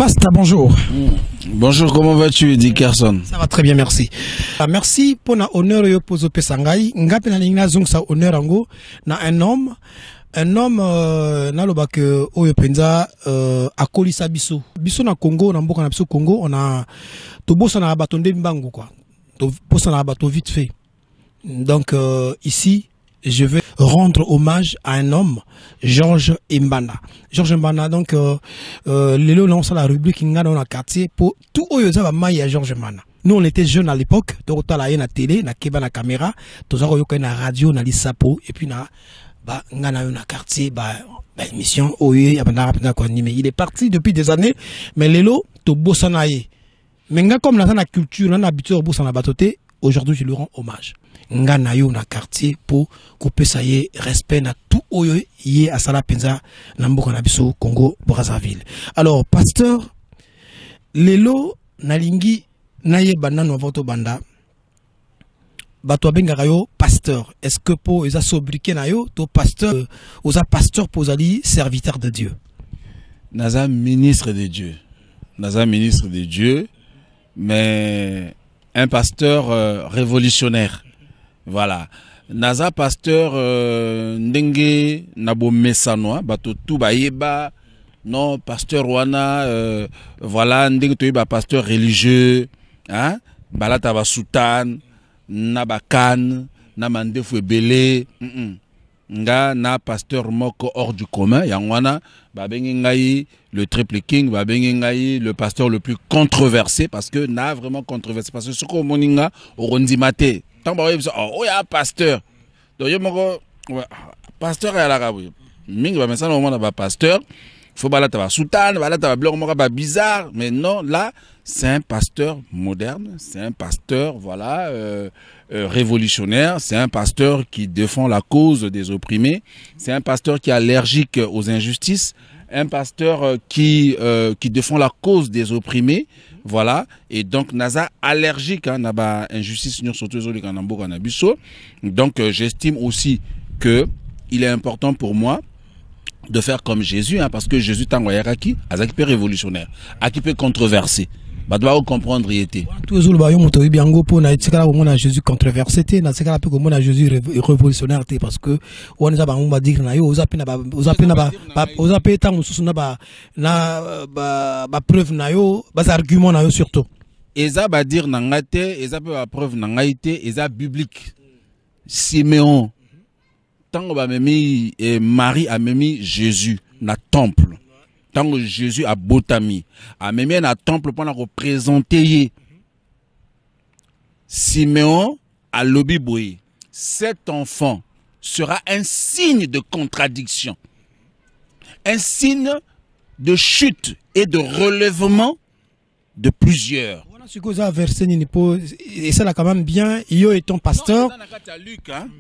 Pasteur, bonjour. Bonjour, comment vas-tu, Dickerson? Ça va très bien, merci. Merci pour l'honneur que vous avez posé. Ngapi na lingna zong sa honneur ango na un homme na loba que oyo penza akolisa biso. Biso na Congo, na mboka na biso Congo, on a to bossa na bato nde mbangu quoi. To bossa na bato vite fait. Donc ici je vais rendre hommage à un homme, Georges Mbana. Georges Mbana, donc, Lélo lance la rubrique dans le quartier pour tout oyoza maïa Georges Mbana. Nous, on était jeunes à l'époque, donc on a la télé, na keba na caméra, tous on a na radio, na lisapo, et puis na quartier, émission, il est parti depuis des années, mais Lélo, to bossanaye. Mais comme la culture, on a habitué au bossana batoté, aujourd'hui, je lui rends hommage. Nga na yo na quartier pour couper ça y est respect na tout oyo yé à sala penza na mboka na biso Congo Brazzaville. Alors pasteur lelo nalingi na ye banda no voto banda bato benga yo pasteur. Est-ce que po eza sobriquet na yo to pasteur oza pasteur pour ali serviteur de Dieu? Naza ministre de Dieu. Naza ministre de Dieu, mais un pasteur révolutionnaire. Voilà. Naza pasteur ndenge nabo mesanoa bato tout bayeba non pasteur wana voilà ndenge to ba pasteur religieux hein balata ba sultan na bakan na mandefu ebele nga na pasteur moko hors du commun yangwana ba bengi ngai le triple king ba bengi ngai le pasteur le plus controversé parce que na vraiment controversé parce que ce ko moninga orondimate tant oh ya pasteur donc yo pasteur ya la rabu mingi ba messana au monde ba pasteur faut balata ba sultan balata ba blanc moko ba bizarre mais non là c'est un pasteur moderne, c'est un pasteur voilà révolutionnaire, c'est un pasteur qui défend la cause des opprimés, c'est un pasteur qui est allergique aux injustices, un pasteur qui défend la cause des opprimés. Voilà, et donc Naza allergique à naba injustice donc j'estime aussi que il est important pour moi de faire comme Jésus, hein, parce que Jésus tangoyaraki azaki révolutionnaire, aki peut controversé. Bah doit comprendre y était. Tous les baillons moto biango pour na tsekala ko mona Jésus controversé té na tsekala pe ko mona Jésus révolutionnaire té parce que on za ba on va dire na yo ozape na ozape ta mususu na ba preuve na yo ba argument na yo surtout. Eza ba dire na ngate eza pe ba preuve na ngaité eza biblique. Siméon tango ba memi Marie a memi Jésus na temple. Tant que Jésus a botami, a même un temple pour représenter Siméon à l'obiboui. Cet enfant sera un signe de contradiction, un signe de chute et de relèvement de plusieurs. Et ça là quand même bien, yo est ton pasteur.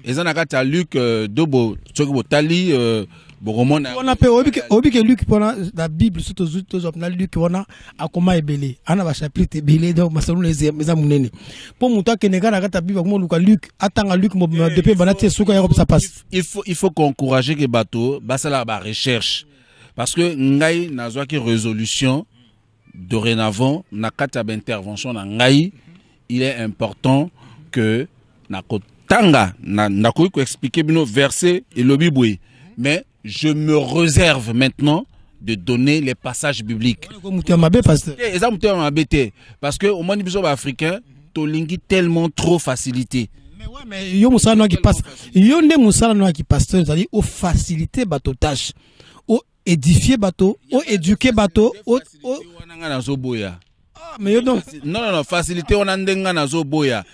Et ça n'a qu'à Luc, Dobo, Tali, on a fait obi que Luc pendant la Bible surtout na Luc on a akoma ebele ana ba chapitre ebele donc masalon les amunene pour muta que nega na ta Bible comme Luc atanga Luc mo depuis banati suka ya ça passe. Il faut qu'encourager que bateau basala ba recherche parce que ngai nazwa ki résolution dorénavant na kata intervention na ngai il est important que na kotanga na ko expliquer bino verset et lobibwe mais je me réserve maintenant de donner les passages bibliques. Parce que au moins les africains, tolingi tellement trop facilité. Mais ouais, mais yo musala qui passe, yo ne musala qui passe, c'est-à-dire au faciliter bateau tâche, au édifier bateau, au éduquer bateau, au mais yo donc non facilité on andenga na zoboya.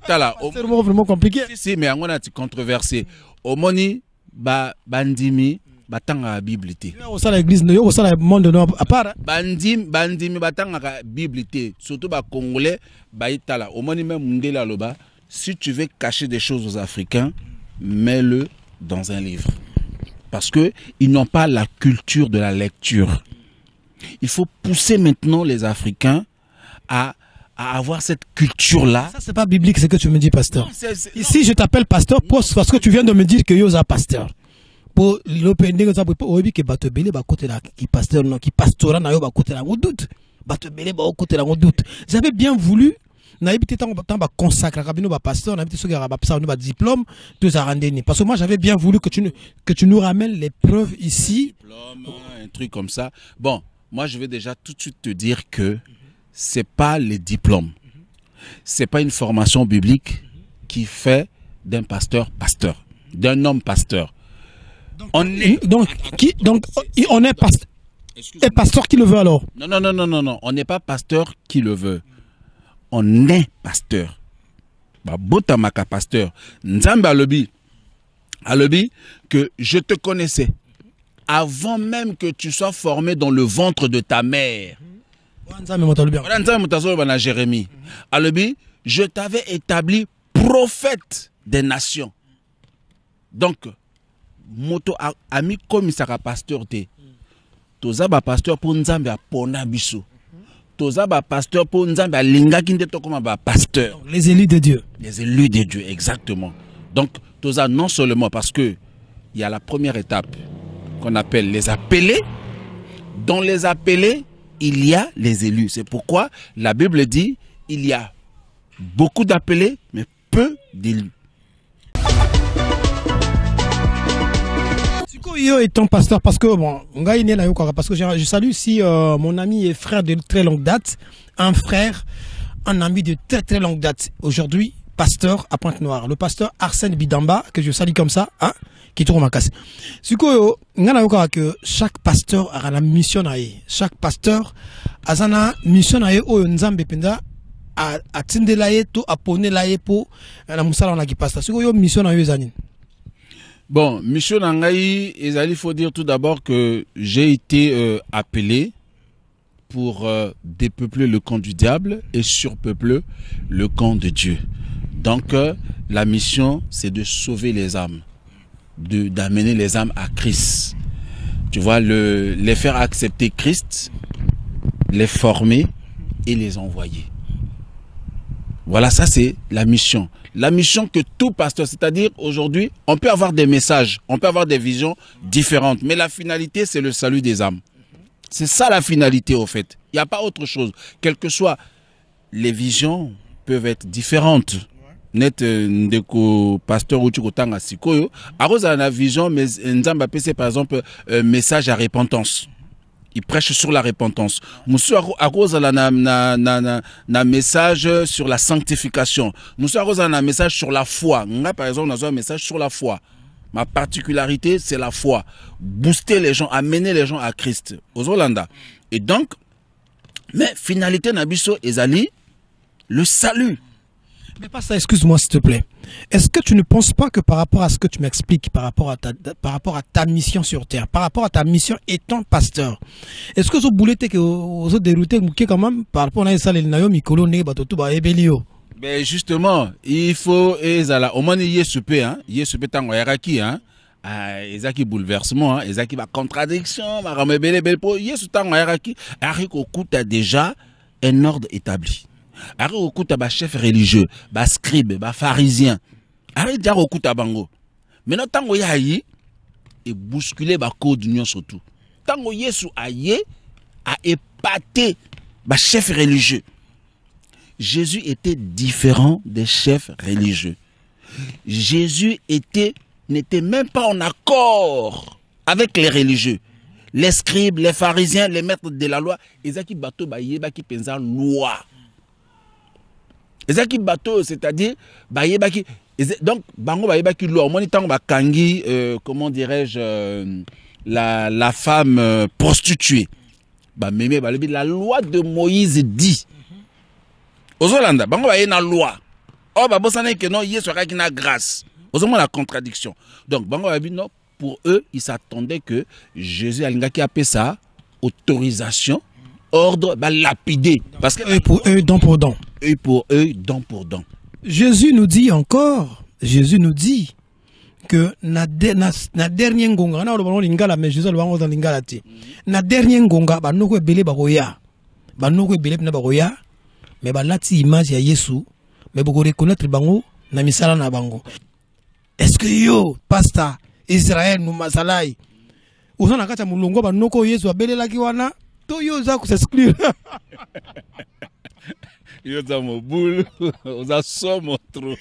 Tala, c'est vraiment compliqué. Si mais on a controversé. Au moni bandimi batanga Bible té. Au sein de l'église, au sein du monde à part. Bandimi batanga Bible té. Surtout ba congolais baitala. Au moins même mundela loba. Si tu veux cacher des choses aux Africains, mets-le dans un livre. Parce que ils n'ont pas la culture de la lecture. Il faut pousser maintenant les Africains à avoir cette culture-là. Ça, c'est pas biblique, ce que tu me dis, pasteur. Ici, je t'appelle pasteur parce que tu viens de me dire que Yosa pasteur. pour l'opérer ça pour obi que bato belé ba côté là qui pasteur non qui pastora na yo ba côté là on doute bato belé ba côté là on doute j'avais bien voulu na habité tant ba consacrer rabino ba pasteur na habité ceux qui ba ça ba diplôme deux à rendre parce que moi j'avais bien voulu que tu nous ramènes les preuves ici diplôme, un truc comme ça. Bon, moi je vais déjà tout de suite te dire que c'est pas les diplômes. C'est pas une formation biblique qui fait d'un pasteur pasteur, d'un homme pasteur. Donc on est pasteur. Et pasteur qui le veut alors? Non. On n'est pas pasteur qui le veut. On est pasteur. Botamaka pasteur. Nzamba alobi que je te connaissais avant même que tu sois formé dans le ventre de ta mère. Jérémie. Alobi, je t'avais établi prophète des nations. Donc, moto ami comme ça pasteur te. Toza ba pasteur pour nzambe a pona biso. Toza ba pasteur pour nzambe a linga kinde to comme ba pasteur. Les élus de Dieu. Les élus de Dieu, exactement. Donc, toza non seulement parce que il y a la première étape qu'on appelle les appelés. Dans les appelés, il y a les élus. C'est pourquoi la Bible dit il y a beaucoup d'appelés, mais peu d'élus. Yo étant pasteur, parce que bon, parce que je salue ici mon ami et frère de très longue date, un frère, un ami de très très longue date. Aujourd'hui, pasteur à Pointe-Noire, le pasteur Arsène Bidamba, que je salue comme ça, hein, qui tourne ma casse. Que chaque pasteur a la mission naïe. Chaque pasteur a une mission naïe au Nzambe Penda à tindelaye to à poner laye pour la musala on a qui passe. C'est quoi mission naïe zanin? Bon, mission nangaï, il faut dire tout d'abord que j'ai été appelé pour dépeupler le camp du diable et surpeupler le camp de Dieu. Donc, la mission, c'est de sauver les âmes, d'amener les âmes à Christ. Tu vois, les faire accepter Christ, les former et les envoyer. Voilà, ça c'est la mission. La mission que tout pasteur, c'est-à-dire aujourd'hui, on peut avoir des messages, on peut avoir des visions différentes, mais la finalité, c'est le salut des âmes. C'est ça la finalité, au fait. Il n'y a pas autre chose. Quelles que soient les visions, peuvent être différentes. Net ndeko pasteur ou tanga sikoyo, à cause de la vision, mais nzamba c'est par exemple message à repentance. Il prêche sur la repentance. Monsieur à cause de la message sur la sanctification. Monsieur à cause de la message sur la foi. Moi par exemple, on a un message sur la foi. Ma particularité, c'est la foi. Booster les gens, amener les gens à Christ. Aux Hollanda. Et donc, mais finalité nabiso ezali le salut. Mais pas ça, excuse-moi s'il te plaît. Est-ce que tu ne penses pas que par rapport à ce que tu m'expliques, par rapport à ta mission sur terre, par rapport à ta mission étant pasteur, est-ce que ce boulet que vous dérouté quand même par rapport à ça les nayomi kolone batoto ba ebelio? Ben justement, il faut ezala au moins yesupe hein, yesupe tango yaraki hein. Ezaki bouleversement, ezaki ba contradiction, ba ramebele bel po yesu tango yaraki, ariko kuta déjà un ordre établi. Arrête au coup de chef religieux, bas scribe, bas pharisien. Arrête déjà au coup de bango. Maintenant tango yayi et bousculer ba code d'union surtout. Tango Yesu aye a épaté bas chef religieux. Jésus était différent des chefs religieux. Jésus n'était même pas en accord avec les religieux. Les scribes, les pharisiens, les maîtres de la loi, ezaki bato ba yeba ki penza loi. Ezaki bateau, c'est-à-dire, donc, bango bayebaki loi, au tango bakangi, comment dirais-je, la femme prostituée. La loi de Moïse dit. Aux Hollanda, bango baye na loi. Oh, babosane que non, yesora qui na grâce. Aux Hollanda, la contradiction. Donc, bango baye non, pour eux, ils s'attendaient que Jésus alingaki appelé ça autorisation, ordre, lapidé. Parce que, œil pour œil, dent pour dent. Œil pour œil, dent pour dent. Jésus nous dit encore, Jésus nous dit que na dernier ngonga, na lo lingala mais Jésus lo bango dans lingala ti. Na dernier ngonga ba noko ebele ba koya. Ba noko ebele na ba koya, mais ba lati image ya Yesu, mais boko reconnaître bango na misala na bango. Est-ce que yo, pasteur, Israël nous mazalai. Oza na kata mulongo ba noko Yesu abelela ki wana to yoza ku s'exclure. Yoza mo boule, oza somo trop.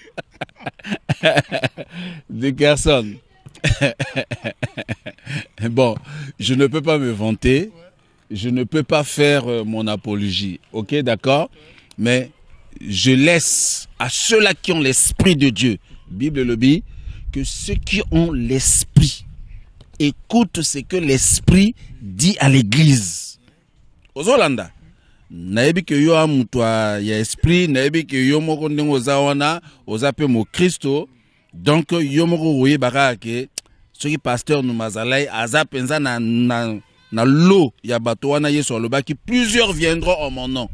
Des personnes. Bon, je ne peux pas me vanter, je ne peux pas faire mon apologie, ok, d'accord, mais je laisse à ceux-là qui ont l'esprit de Dieu, Bible le dit, que ceux qui ont l'esprit écoutent ce que l'esprit dit à l'église. Aux Hollanda, naebi que yo amutwa ya esprit, naebi que yo moko ndingo zawana, ozape mo Christo, donc yo moko roye barake. Ce qui pasteur nous mazalai aza penza na l'eau ya bato wana Yesu alobaki plusieurs viendront en mon nom.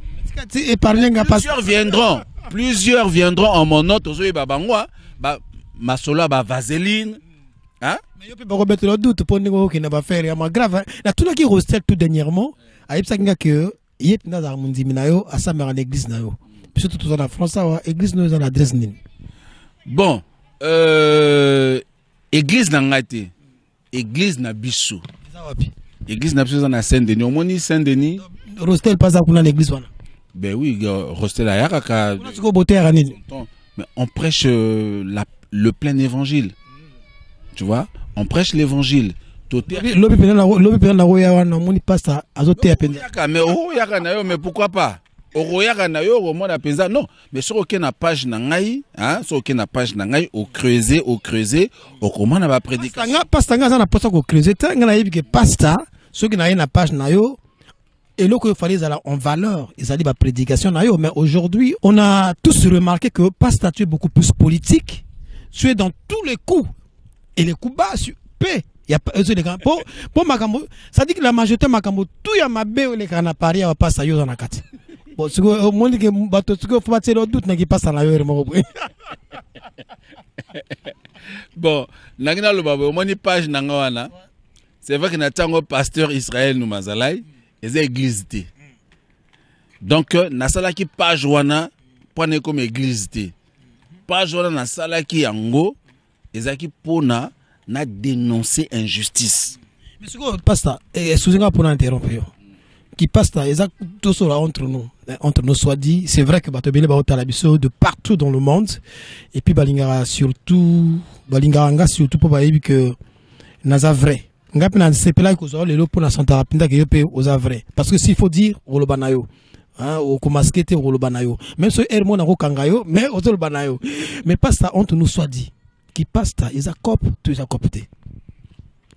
Plusieurs viendront en mon nom. Tozo ba bangwa ba masolo ba vaseline, hein? Mais yo pe ba remettre le doute pour ndingo ki na ba faire ya ma grave. Na tout qui restait tout dernièrement, ayebsa kinga que yep na za mundimi na yo asamba na église na yo. Surtout tout en France wa église no za l'adresse nini. Bon, église na ngati, église na biso. Église na biso na Saint-Denis. Au moins Saint-Denis. Rostel pas ça pour l'église wana. Ben oui, Rostel a kaka. Mais on prêche le plein évangile. Tu vois? On prêche l'évangile. Mais pourquoi pas? Non, mais sur aucune page nangai, hein, sur aucune page nangai, au creuser, au comment on va prédiquer. Pastanga ça na posa ko creuser, tanga yebi que pasta, ceux qui na na page na yo, et là que fallait ça en valeur, ils allaient ba prédication na yo, mais aujourd'hui, on a tous remarqué que pasta tu es beaucoup plus politique, tu es dans tous les coups et les coups bas sur paix. Il y a pas les grands pour makambo, ça dit que la majorité makambo tout ya mabe les kana pari va pas ça yo na kati. Bon, ce que au monde que bateau ce que faut pas tirer le doute n'a qui passe à la heure mo. Bon, nangina lo babo moni page nanga wana. C'est vrai que na tango pasteur Israël nous mazalai, et église té. Donc na sala ki page wana pone comme église té. Page wana na sala ki yango ezaki pona na dénoncer injustice. Mais ce que pasteur, excusez-moi pour interrompre. Qui passe tout cela entre nous soit dit, c'est vrai que Batobele Baota Labiso de partout dans le monde, et puis Balingara surtout pour Baïbi que Naza vrai. Ngapina c'est là que les lots pour la santé rapide que yope aux vrai. Parce que s'il faut dire Rolobanayo, hein, au Komaskete Rolobanayo, même ce Hermon na Rokangayo, mais aux Rolobanayo. Mais pas ça entre nous soit dit. Qui passe ça, ils accopent, tout ils accopent.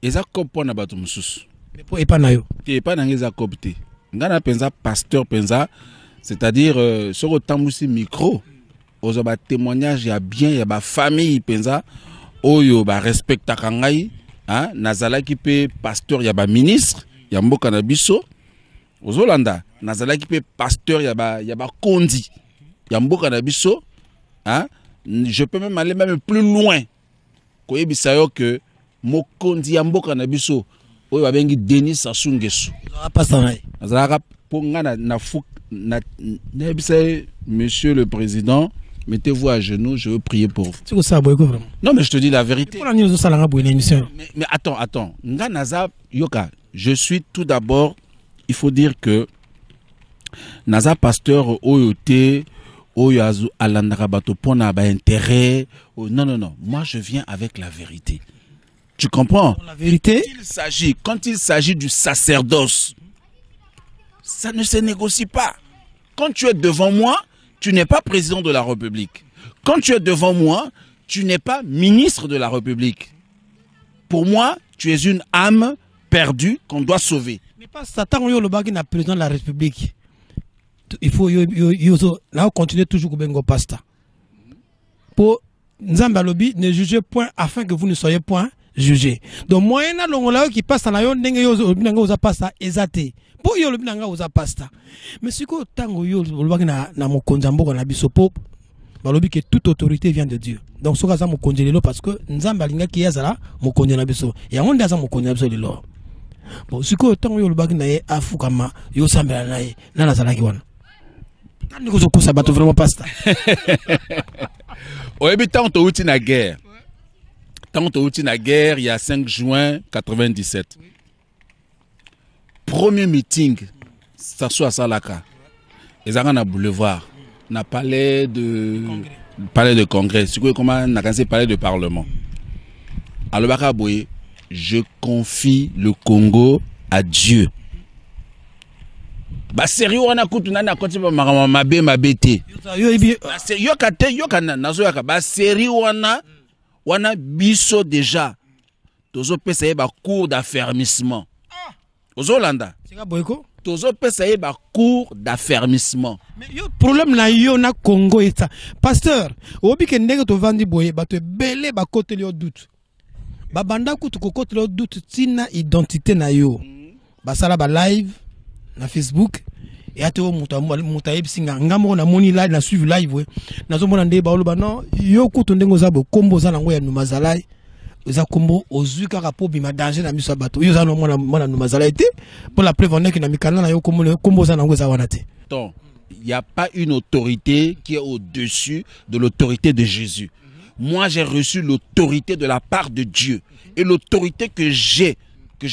Ils accopent pour na bato mususu. Mais pour epanayo. Qui pas na ils accopent. Ngana penza pasteur penza, c'est-à-dire sur autant aussi micro, aux ba témoignage ya bien ya ba famille penza, oyo ba respecta kangai, hein, nazala ki pe pasteur ya ba ministre, ya mboka na biso, aux Hollanda, nazala ki pe pasteur ya ba kondi, ya mboka na biso, hein, je peux même aller même plus loin, koyebisa yo que mo kondi ya mboka na biso. Oui, avec Denis Sassou Nguesso. Monsieur le Président, mettez-vous à genoux, je veux prier pour vous. Non, mais je te dis la vérité. Mais attends. Je suis tout d'abord, il faut dire que Naza pasteur Oyote, Oyazu Alandarabato Pona ba intérêt. Non. Moi, je viens avec la vérité. Tu comprends? La vérité. Quand il s'agit du sacerdoce, ça ne se négocie pas. Quand tu es devant moi, tu n'es pas président de la République. Quand tu es devant moi, tu n'es pas ministre de la République. Pour moi, tu es une âme perdue qu'on doit sauver. Mais pas ça, tant que le bagage n'a président de la République. Il faut continuer toujours comme un pasta. Pour Nzamba Lobby, ne jugez point afin que vous ne soyez point jugé. Donc moyen na longola qui passe na yo ndenge yo binanga uza pasta ezate. Po yo binanga uza pasta. Mais siko tango yo lobaki na mokonza mboka na biso po balobi que toute autorité vient de Dieu. Donc soka za mokonzi lelo parce que nzamba linga ki yazala mokonzi na biso. Ya ngonda za mokonzi na biso lelo. Bon siko tango yo lobaki na ye afukama yo sambela na ye na nazala ki wana. Tandi ko kosa bato vraiment pasta. Oyebi tango to uti na guerre. Tant que la guerre, il y a 5 juin 97. Premier meeting, ça soit à Salaka. Ils ont un boulevard. On a palais de congrès. C'est comment on a parlé de parlement. Alors, je confie le Congo à Dieu. Bah sérieux on a coûté na côté ma bête. Yo kate yo kana nazo yaka ba sérieux wana biso déjà. Tozo pesa ba cours d'affermissement. Ozolanda. C'est boyko. Tozo pesa ba cours d'affermissement. Mais yo problème na yo na Congo et ça. Pasteur, obi ke ndenge to vandi boye ba to belé ba côté le doute. Ba banda kutu ko côté le doute tina identité na yo. Ba sala ba live na Facebook et ato muta ebsinga ngamo na moni live na suivre live we nazo mona nde ba oloba non yo kutu ndengo za bo kombo za nango ya numazalai za kombo ozui kaka po bima danger na miso bato yo za no mona numazalai te pour la prévenir que na mikana na yo kombo za nango za wana te. Donc il y a pas une autorité qui est au-dessus de l'autorité de Jésus. Moi j'ai reçu l'autorité de la part de Dieu et l'autorité que j'ai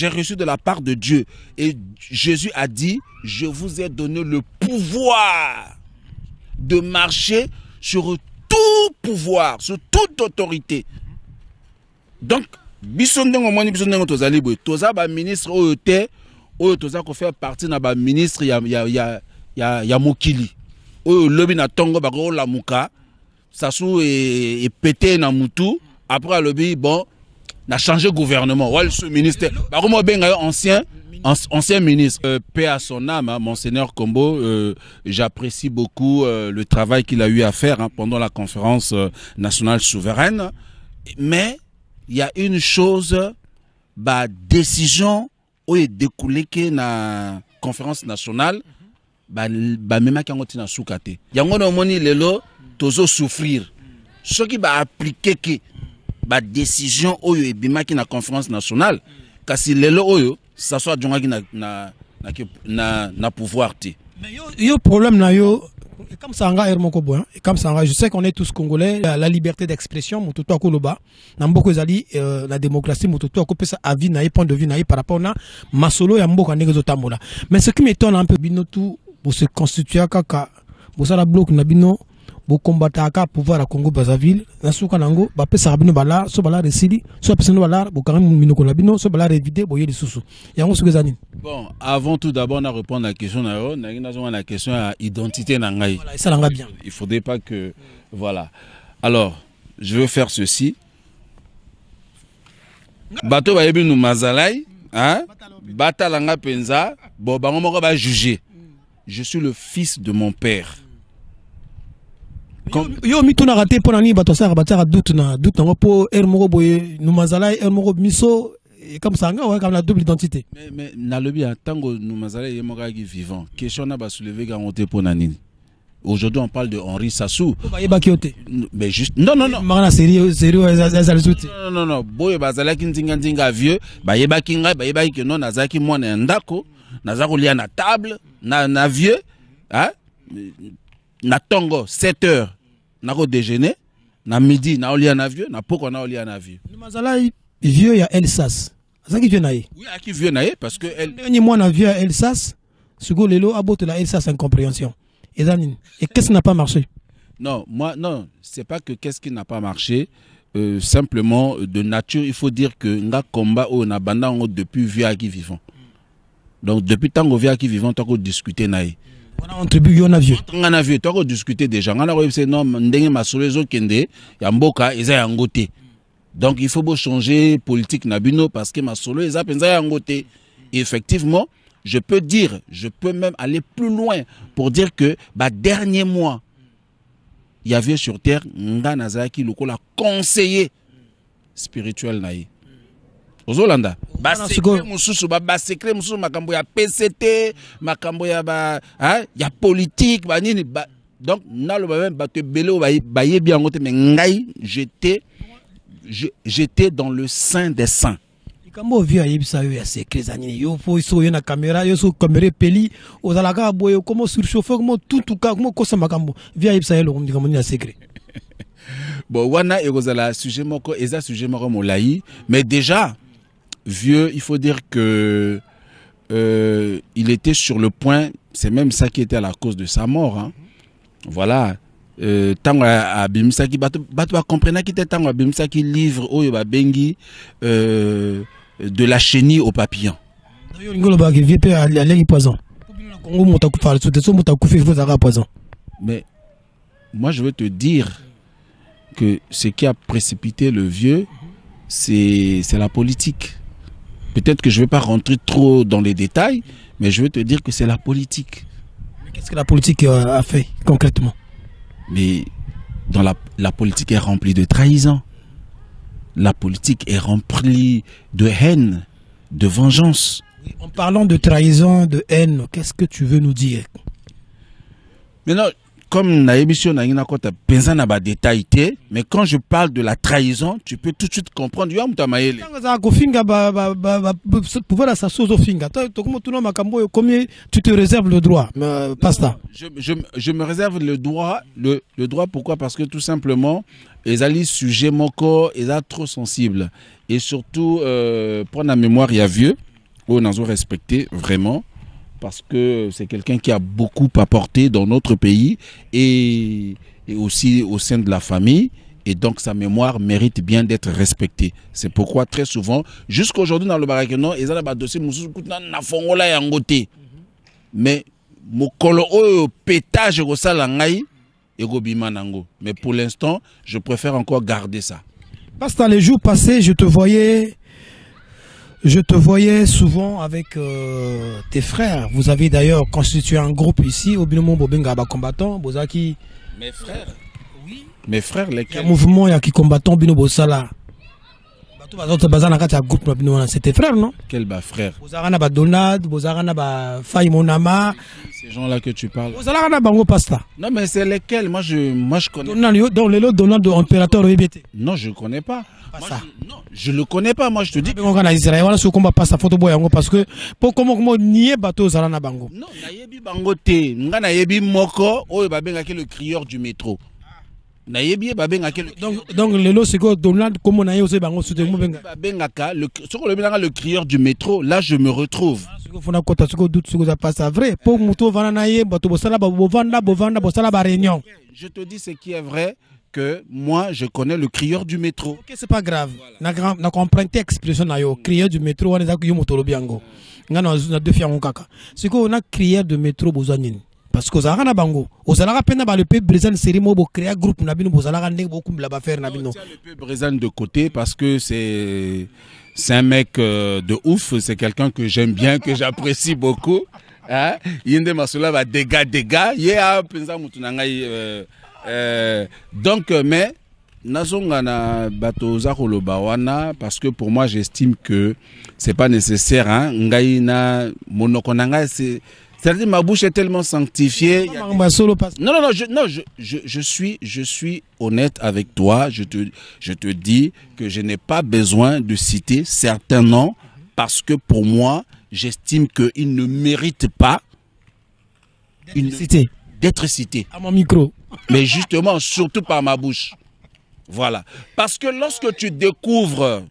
reçu de la part de Dieu. Et Jésus a dit, je vous ai donné le pouvoir de marcher sur tout pouvoir, sur toute autorité. Donc, bisondeng omoni bisondeng tozali boy, toza ba ministre oyote, oyo toza ko faire partie na ba ministre ya mokili. Oyo lobi na tongo ba ko la muka, sasu et pété na mutu, après lobi bon n'a changé gouvernement. Ouais, ce ministère. Ancien ministre. Paix à son âme, hein, Monseigneur Kombo. J'apprécie beaucoup le travail qu'il a eu à faire pendant la conférence nationale souveraine. Mais il y a une chose, décision où est découlée que la conférence nationale, même quand on a soukate. Il y a un moni lelo tozo souffrir. Ce qui va appliquer que ba décision oyo ebimaki na conférence nationale kasi lelo oyo ça soit djongaki na pouvoir ti. Mais yo problème na yo comme ça nga hermoko boy comme ça je sais qu'on est tous congolais la liberté d'expression mototo akoloba na mboko ezali la démocratie mototo akopesa avis na point de vue na par rapport na masolo ya mboka ndenge zotambola. Mais ce qui m'étonne un peu bino tout pour se constituer kaka bosala bloc na bino bo combattre ka pouvoir à Congo Brazzaville na suka nango ba pesa bino bala so bala resili so pesa no bala bo karam minoko la bino so bala révider boye les sous yango suka zani. Bon, avant tout d'abord on répondre à la question na la question à identité na ngai. Voilà, ça langa bien. Il faudrait pas que voilà. Alors, je vais faire ceci. Bato ba yebi nu mazalai, hein? Batalanga penza, bo bango moko ba juger. Je suis le fils de mon père. Yo mi tuna raté pour nani bato sa batara doute na po moko boye nu mazalai moko miso comme ça nga comme la double identité. Mais na lobi tango nu mazalai moko qui vivant. Question na ba soulever garantie pour nani. Aujourd'hui on parle de Henri Sassou. Mais juste non. Non. Boye bazala ki nzinga vieux, ba yeba kinga ba yeba ki non nazaki mwana ndako, nazako lia na table, na vieux, hein? Na tongo 7 heures. Na ko déjeuner, na midi na olia na vieux, na poko na olia na vieux. Mazala vieux ya Elsas. Ça qui vieux naïe. Oui, à qui vieux naïe parce que elle dernier mois na vieux à Elsas, sugo lelo abote la Elsas incompréhension. Et qu'est-ce qui n'a pas marché? Non, c'est pas que qu'est-ce qui n'a pas marché, simplement de nature, il faut dire que nga combat au na banda depuis vieux à qui vivant. Donc depuis tant que vieux à qui vivant, tant qu'on discuter naïe. On tribu on a vieux. On a vu, toi discuter déjà. On a c'est non ndenge masolo zo kende ya mboka eza ya ngote. Donc il faut beau changer politique nabino parce que masolo eza penza ya ngote. Effectivement, je peux même aller plus loin pour dire que dernier mois il y avait sur terre nga nazaki lokola conseiller spirituel naïe. Ozolanda secret mususu makambo ya PCT makambo ya ya politique nini donc na lo même bato belo baye bien ngote mais ngai j'étais dans le sein des saints. Kambo via yebisa yo ya secret zanini yo fo so yo na caméra yo so caméra peli ozalaka boyo comment surchauffer comment tout cas comment kosa makambo via yebisa yo lo ndika moni ya secret. Bon, wana et gozala sujet moko, eza sujet moko molai. Mais déjà, vieux, il faut dire que il était sur le point, c'est même ça qui était à la cause de sa mort. Hein. Voilà. Tango a Bimsaki, bato a compris qu'il était tango a Bimsaki livre oyo ba bengi de la chenille au papillon. Mais moi je veux te dire que ce qui a précipité le vieux, c'est la politique. Peut-être que je ne vais pas rentrer trop dans les détails, mais je veux te dire que c'est la politique. Qu'est-ce que la politique a fait concrètement? Mais dans la politique est remplie de trahison. La politique est remplie de haine, de vengeance. En parlant de trahison, de haine, qu'est-ce que tu veux nous dire? Maintenant, comme na émission na ina kota pensa na ba détail, mais quand je parle de la trahison, tu peux tout de suite comprendre. Yo muta mayele. Combien tu te réserves le droit, Pasta? Je me réserve le droit, le droit pourquoi? Parce que tout simplement, les alliés sujets moko, ils sont trop sensibles et surtout pour la mémoire il y a vieux, on a respecté vraiment. Parce que c'est quelqu'un qui a beaucoup apporté dans notre pays et aussi au sein de la famille. Et donc sa mémoire mérite bien d'être respectée. C'est pourquoi très souvent, jusqu'à aujourd'hui dans le Barakeno, ils ont un dossier na fongola yangote. Mais mokolo o pétage ko sala ngai et go bima nango. Mais pour l'instant, je préfère encore garder ça. Parce que les jours passés, je te voyais souvent avec tes frères. Vous avez d'ailleurs constitué un groupe ici, au Binomo Bobenga combattant, Bozaki. Mes frères? Oui. Mes frères, lesquels? Il y a un mouvement, il y a qui combattant Binobo Sala. C'est tes frères, non? Quel bas frère? Bozarana ba Donald, Bozarana ba Faye Monama. Ces gens-là que tu parles. Bozarana Bango Pasta. Non, mais c'est lesquels? Moi, je connais. Dans les lots Donald de Impérateur EBT. Non, je ne connais pas. Moi, non, je le connais pas. Moi, je te dis. On a Israël, voilà ce combat passe à photo boyango parce que pour comment nier bateau Zarana Bango. Non, nayebi bango te. Nga nayebi moko. Oh, babenga le crieur du métro. Nayebi babenga donc les lots c'est que Donald comme on a osé bango sous des mots babenga le crieur du métro. Là, je me retrouve. Je te dis ce qui est vrai. Que moi je connais le crieur du métro. Ok, c'est pas grave. Voilà. Na comprendre expression na yo crieur du métro on est yo motolo biango. Ngana na deux fiango kaka. C'est qu'on a crieur de métro bozanini. Parce que za na bango. Ozala pena ba le peu brésil série mo bo créer groupe na bino bozala ndenge beaucoup la ba faire na bino. Le peu brésil de côté parce que c'est un mec de ouf, c'est quelqu'un que j'aime bien, que j'apprécie beaucoup. Hein? Yende masula ba dégâts. Yeah, penza mutu na ngai donc, mais nazongana bato za koloba wana parce que pour moi j'estime que c'est pas nécessaire. Hein, ngaina monokonanga c'est-à-dire ma bouche est tellement sanctifiée. Non, je suis honnête avec toi. Je te dis que je n'ai pas besoin de citer certains noms parce que pour moi j'estime qu'ils ne méritent pas d'être cités. À mon micro. Mais justement, surtout par ma bouche. Voilà. Parce que lorsque tu découvres,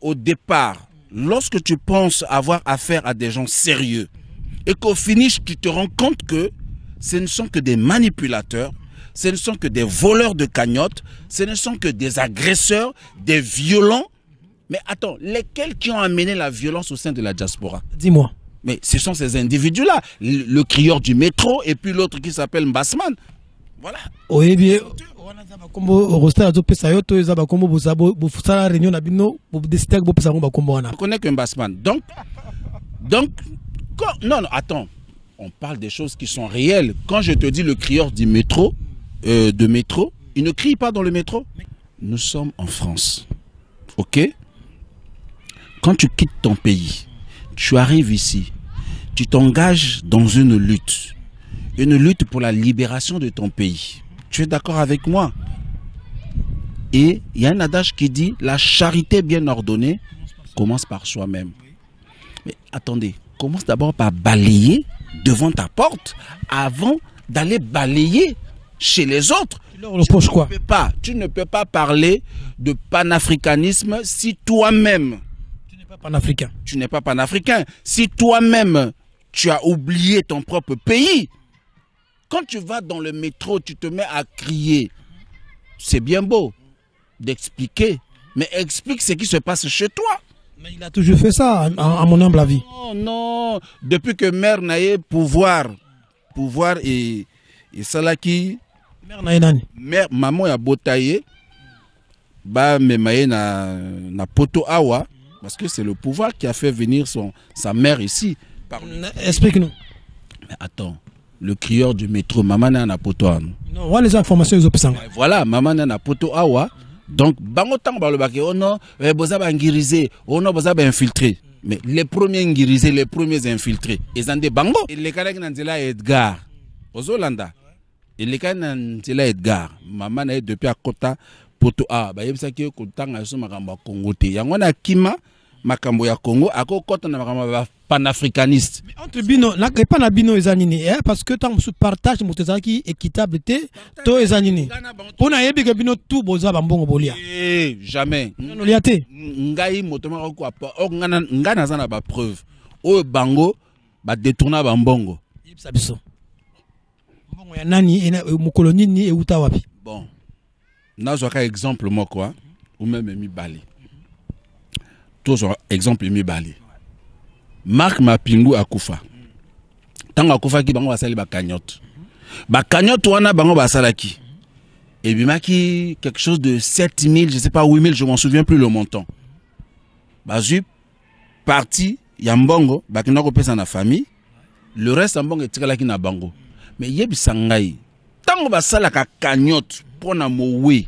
au départ, lorsque tu penses avoir affaire à des gens sérieux, et qu'au finish, tu te rends compte que ce ne sont que des manipulateurs, ce ne sont que des voleurs de cagnottes, ce ne sont que des agresseurs, des violents. Mais attends, lesquels qui ont amené la violence au sein de la diaspora? Dis-moi. Mais ce sont ces individus-là, le crieur du métro et puis l'autre qui s'appelle Mbassman. Voilà. Oui, bien. Je connais que Mbassman. Donc, non, attends. On parle des choses qui sont réelles. Quand je te dis le crieur du métro, il ne crie pas dans le métro. Nous sommes en France. Ok? Quand tu quittes ton pays, tu arrives ici, tu t'engages dans une lutte pour la libération de ton pays. Tu es d'accord avec moi? Et il y a un adage qui dit, la charité bien ordonnée commence par soi-même. Mais attendez, commence d'abord par balayer devant ta porte avant d'aller balayer chez les autres. Tu ne peux pas parler de panafricanisme si toi-même tu n'es pas panafricain. Tu n'es pas panafricain. Si toi-même tu as oublié ton propre pays. Quand tu vas dans le métro, tu te mets à crier. C'est bien beau d'expliquer, mais explique ce qui se passe chez toi. Mais il a toujours fait ça, à mon humble avis. Non, non. Depuis que mère n'a eu pouvoir et salaki. Mère n'a eu nani. Mère, maman a botaillé. Bah, me maye na poto awa. Parce que c'est le pouvoir qui a fait venir sa mère ici. Explique-nous. Mais attends. Le crieur du métro, maman n'a na poto awa. Non, voilà les informations ils ont. Voilà, maman n'a na poto awa. Donc, bango tang ba le baké, oh non, boza ba ngiriser, oh non, boza ba infiltrer. Mais les premiers ngiriser, les premiers infiltrés, ils ont des bango. Il les kanaki nanzela Edgar. Ozolanda. Il les kanaki nanzela Edgar. Maman n'a depuis à Kota poto awa. Ba yebisa ki kotanga so makamba Congo te. Yango na kima makambo ya Congo ako kota na makamba panafricaniste. Mais entre bino, na pas na bino ezanini, parce que tant sous partage motezaki équitable te, to ezanini. Pona yebi ke bino tout boza bambongo bolia. Jamais. Non liate. Ngai motoma ko apa, ngana zana ba preuve. O bango ba détourna bambongo. Yebisa biso. Mbongo ya nani mukoloni ni euta wapi? Bon. Nazo ka exemple moko ou même mi balé. Toujours exemple mi balé. Marc Mapingu akufa. Tango akufa ki bango basali ba cagnotte. Ba cagnotte wana bango basalaki. Et bimaki quelque chose de 7000, je sais pas 8000, je m'en souviens plus le montant. Bazu parti ya mbongo bakina ko pesa na famille. Le reste mbongo etikalaki na bango. Mais yebisa ngai. Tango basalaka cagnotte pona mowe.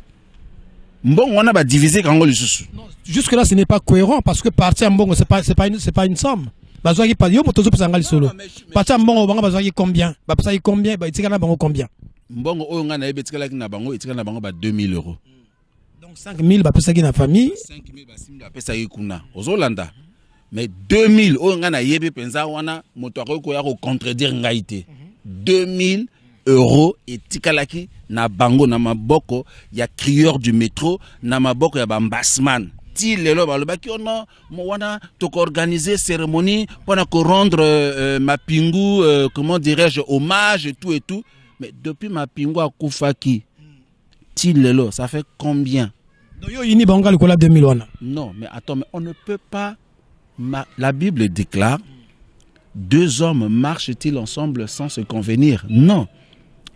Mbongo wana ba diviser kango lisusu. Jusque là ce n'est pas cohérent parce que partir mbongo c'est pas une somme. Bazwaki pas yo motozo pesanga lisolo. Partir mbongo banga bazwaki combien? Ba pesaki combien? Ba itikana bango combien? Mbongo oyo nga na yebetikala na bango itikana na bango ba 2000 €. Donc 5000 ba pesaki na famille, 5000 ba simba pesaki kuna. Ozolanda. Mais 2000 oyo nga na yebe penza wana moto akoya ko contredire ngaite. 2000 € etikalaki na bango na maboko ya crieur du métro na maboko ya bambasman. Ti lelo balobaki ono mo wana to organiser cérémonie pour rendre Mapingu comment dirais-je hommage et tout. Mais depuis Mapingu akufaki ti lelo ça fait combien? Donc yo yini bango likola 2000 wana. Non, mais attends, mais on ne peut pas la Bible déclare deux hommes marchent-ils ensemble sans se convenir? Non.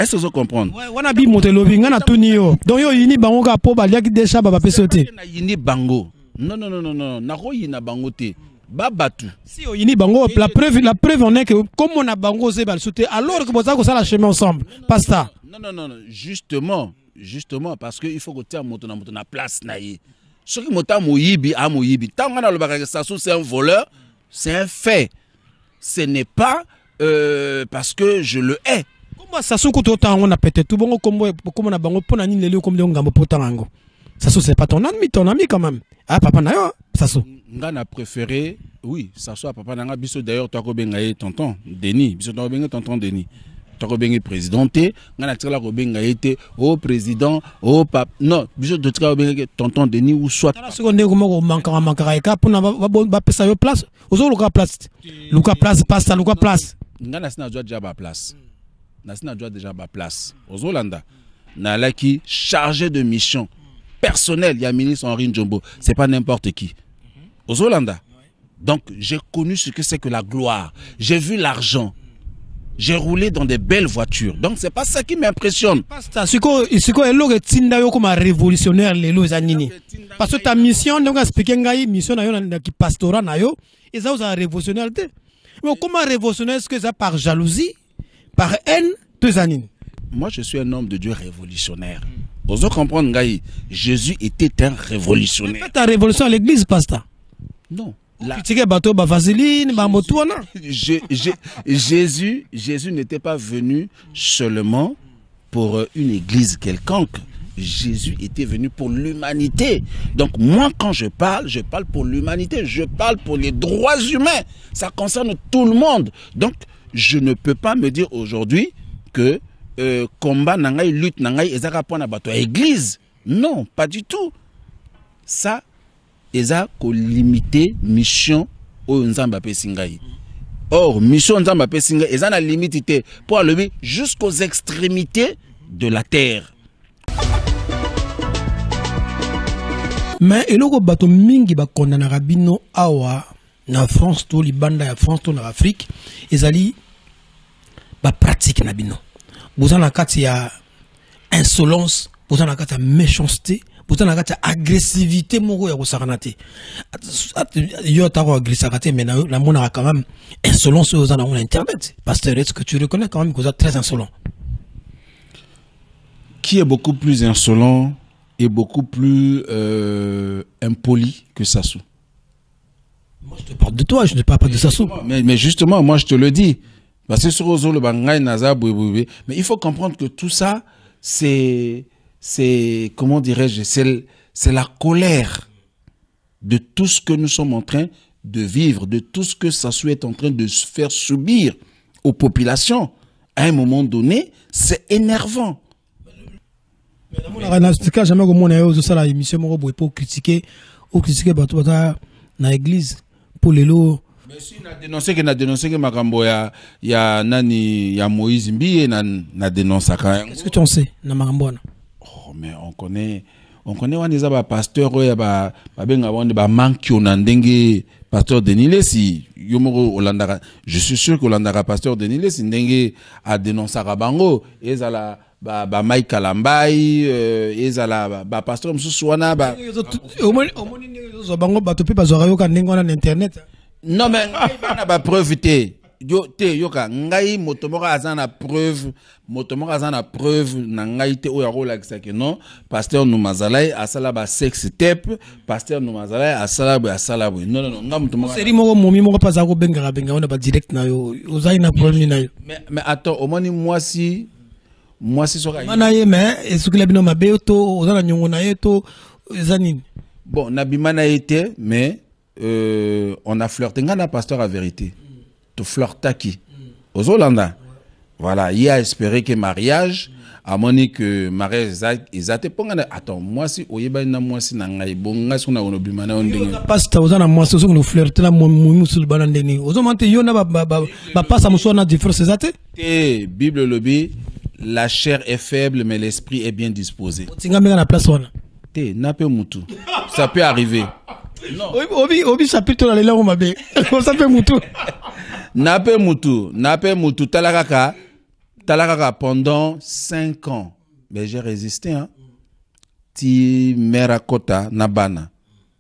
Est-ce que vous comprenez? Ouais, wana bi motelobi ngana tunio. Donc yo yini bango ka po baliaki déjà baba pesote. Na yini bango. Non. Na ko yina bango te. Babatu. Si yo yini bango la preuve on est que comme on a bango ze bal sauter alors que boza ko ça la chemin ensemble. Pasta. Non. Justement parce que il faut que tu moto na place na yi. Ce qui mota moyibi a moyibi. Tant on a le bagage ça c'est un voleur, c'est un fait. Ce n'est pas parce que je le hais. Comment ça se coûte autant on a pété tout bon comme on a bango pona ni lelo comme de ngambo potango. Ça c'est pas ton ami quand même. Ah papa na yo ça so. Ngana préféré oui, ça soit papa nanga biso d'ailleurs toi ko bengaye tonton Denis, biso toi bengaye tonton Denis. Toi ko bengaye présidenté, ngana tila ko bengaye te au président, au pape. Non, biso de tila ko bengaye tonton Denis ou soit. La seconde ko manka ka pour na ba pesa yo place. Ozo luka place. Luka place pasta luka place. Ngana sina doit déjà ba place. Nasina doit déjà ba place. Ozolanda. Na laki chargé de mission personnelle, il y a ministre Henri Njombo, c'est pas n'importe qui. Ozolanda. Donc j'ai connu ce que c'est que la gloire. J'ai vu l'argent. J'ai roulé dans des belles voitures. Donc c'est pas ça qui m'impressionne. Parce que ta mission, donc expliquer mission qui pastoral na yo, et ça vous a révolutionnaire. Mais comment révolutionnaire est-ce que ça par jalousie, par haine, deux années? Moi je suis un homme de Dieu révolutionnaire. Vous comprenez, Ngaï, Jésus était un révolutionnaire. Mais ta révolution à l'église, pasteur? Non. Jésus n'était pas venu seulement pour une église quelconque. Jésus était venu pour l'humanité. Donc moi, quand je parle pour l'humanité. Je parle pour les droits humains. Ça concerne tout le monde. Donc je ne peux pas me dire aujourd'hui que combat nangai lutte nangai ezaka pona bato église. Non, pas du tout. Ça eza ko limiter mission o nzamba pesingai. Or mission nzamba pesingai eza na limite pour aller jusqu'aux extrémités de la terre. Mais eloko bato mingi ba kondana rabino awa na France to libanda ya France to na Afrique ezali ba pratique na bino. Boza na kati ya insolence, boza na kati ya méchanceté, boza na kati ya agressivité moko ya kosakana te. Yo ta ko agressivité mais na mona quand même insolence aux na internet. Pasteur, est-ce que tu reconnais quand même que vous êtes très insolent? Qui est beaucoup plus insolent et beaucoup plus impoli que Sassou? Moi je te parle de toi, je ne parle pas de Sassou. Mais justement, moi je te le dis. Parce que sur Ozo, le Bangay, Naza, mais il faut comprendre que tout ça, c'est comment dirais-je, c'est la colère de tout ce que nous sommes en train de vivre, de tout ce que Sassou est en train de se faire subir aux populations. À un moment donné, c'est énervant. Mais jamais ça émission pour critiquer na église pour les lots. Mais si na dénoncé que makambo ya nani ya Moïse Mbiye na dénoncé quand. Qu'est-ce que tu en sais na makambo na? Oh mais on connaît waneza ba pasteur ya ba benga wande ba mankyo na ndenge pasteur Denile si yomoro Olandara. Je suis sûr que Olandara pasteur Denile si ndenge a dénoncé bango ezala ba Mike Kalambai ezala ba pasteur msusuana ba bango bato pe bazora yoka ndenge wana na internet. Non mais on a pas preuve yoka ngai motomora azana preuve na ngai te o ya rola que non pasteur Numazalai asala ba sex tape pasteur Numazalai asala non nga motomora seri moko momi moko pas ako benga on a ba direct na yo ozai na problème na yo mais attends au moins moi si soka manaye mais esukila bino mabe to ozana nyongo na yeto ezanini bon na bimana été mais on a flirté. On a pasteur à vérité. Tu flirtes qui? Aux Hollandais. Voilà. Il a espéré que mariage, à mon avis que mariage exact. Attends, moi si oyeba na moi si nangai bonga si on a ono bimana on dingue. Pasteur aux ana moi si on flirte la musul banandeni. Aux hommes yo na ba passe à muso na différence exact. Bible lobby. La chair est faible mais l'esprit est bien disposé. Tinga menga na place wana. N'a pas mutu. Ça peut arriver. Non. Obi chapitre dans les langues mabe. Ça fait mutu. Nape mutu talakaka pendant 5 ans. Mais j'ai résisté hein. Ti merakota nabana.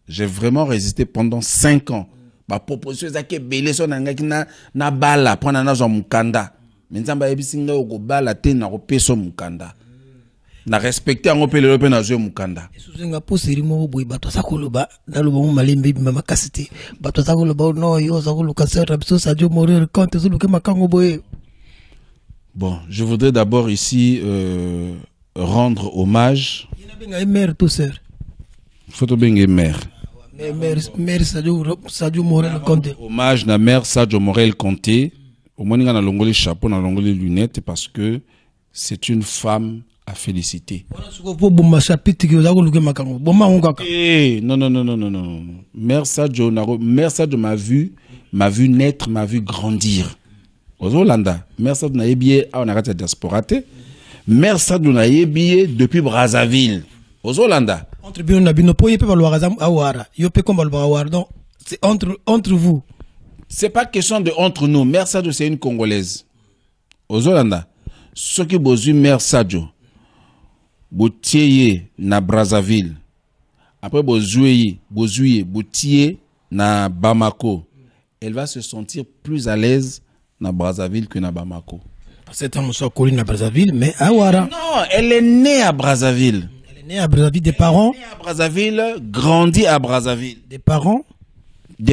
J'ai vraiment résisté pendant 5 ans. Ba proposition zake belé so nangaki na bala pona na zo mukanda. Menzamba ebisinga ko bala te na ko peso mukanda. Na respecter en opé le na zo mukanda. Suzenga poseri mo boy bato sakoloba na lo mo malembe mama kasite. Bato sakoloba no yo sakoloka sera biso Sadio mourir quand zo luke makango boy. Bon, je voudrais d'abord ici rendre hommage. Il y a une mère tout sœur. Photo bengue mère. Mère Sadio Morel Conté. Hommage na mère Sadio Morel Conté. Au moins on a longolé chapeau, on a longolé lunettes parce que c'est une femme à féliciter. Non. Mère Sadio m'a vu naître, m'a vu grandir. Aux Hollanda, Mère Sadio n'a ébié à on a diaspora. Mère Sadio n'a ébié depuis Brazzaville. Aux Hollanda. Entre bien nabino po yepe balwa razam awara. Yope comme balwa awara. Donc c'est entre vous. C'est pas question de entre nous. Mère Sadio c'est une Congolaise. Aux Hollanda. Ce qui bozu Mère Sadio. Boutier na Brazzaville. Après bozuye na Bamako. Elle va se sentir plus à l'aise na Brazzaville que na Bamako. C'est un monsieur collé na Brazzaville mais awara. Non, elle est née à Brazzaville. Né à Brazzaville, des parents. Né à Brazzaville, grandi à Brazzaville. Des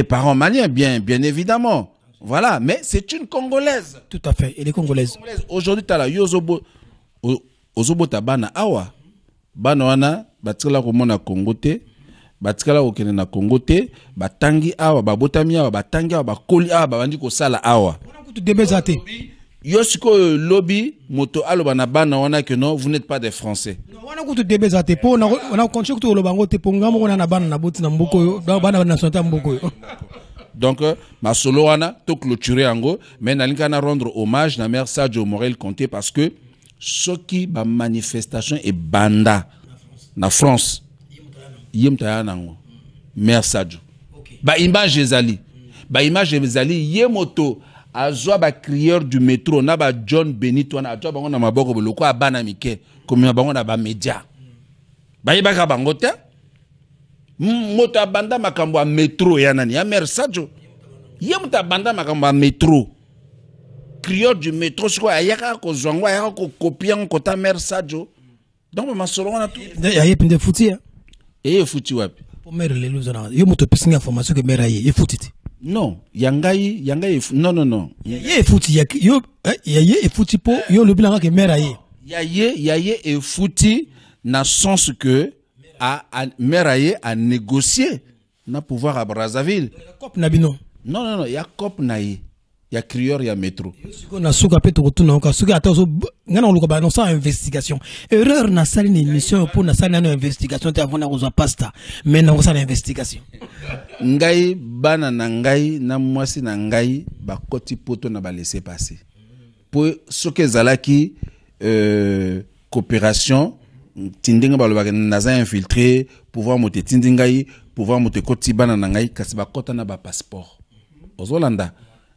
parents maliens, bien évidemment. Voilà, mais c'est une Congolaise. Tout à fait, elle est congolaise. Aujourd'hui, tu as la Yozobo Tabana Awa. Banawana, Batikala Romona Congote, Batikala Okene na Congote, Batangi Awa, Babotami Awa, Batangi Awa, Bakoli Awa, Babandi Kosala Awa. Yosiko lobby moto alobana bana wana que non, vous n'êtes pas des Français. On a coûté des bêtises à tes on a continué tout le bango te pongamo on a ban na boti na mboko dans bana nationalité mboko. Donc ma solo wana to clôturer ango mais nalinga na rendre hommage na mère Sadio Morel Conté parce que ce qui ba manifestation et banda na France yemta nango mère Sadio ba image ezali yemoto azwa ba crieur du métro na ba John Benito na azwa bango na maboko boloko abana mike comme bango na ba média ba yebaka bango te moto abanda makambo ya métro ya nani ya mère Sadio yemoto abanda makambo ya métro crieur du métro siko ayaka ko zwango ayaka ko copier ko ta mère Sadio donc ma solo wana tout ya yepinde futi ya futi wapi pour mère le luzana yemoto pesinga information que mère aye futiti non yangai non ye futi ya yo ya ye futi po yo le bilanga que mère aye ya ye et futi na sens que a mère aye a négocié na pouvoir à Brazzaville cop na bino non ya cop na ye ya crieur ya métro siko na suka pe to tuna ka suka atazo ngana luka ba non sans investigation erreur na sali ni émission pour na sali na investigation te avant na ko pasta mais na ko sali investigation ngai bana na ngai na mwasi na ngai ba koti poto na ba laisser passer pour ce que zalaki coopération tindinga ba lo naza infiltré pouvoir mote tindingai pouvoir mote koti bana na ngai kasi ba kota na ba passeport ozolanda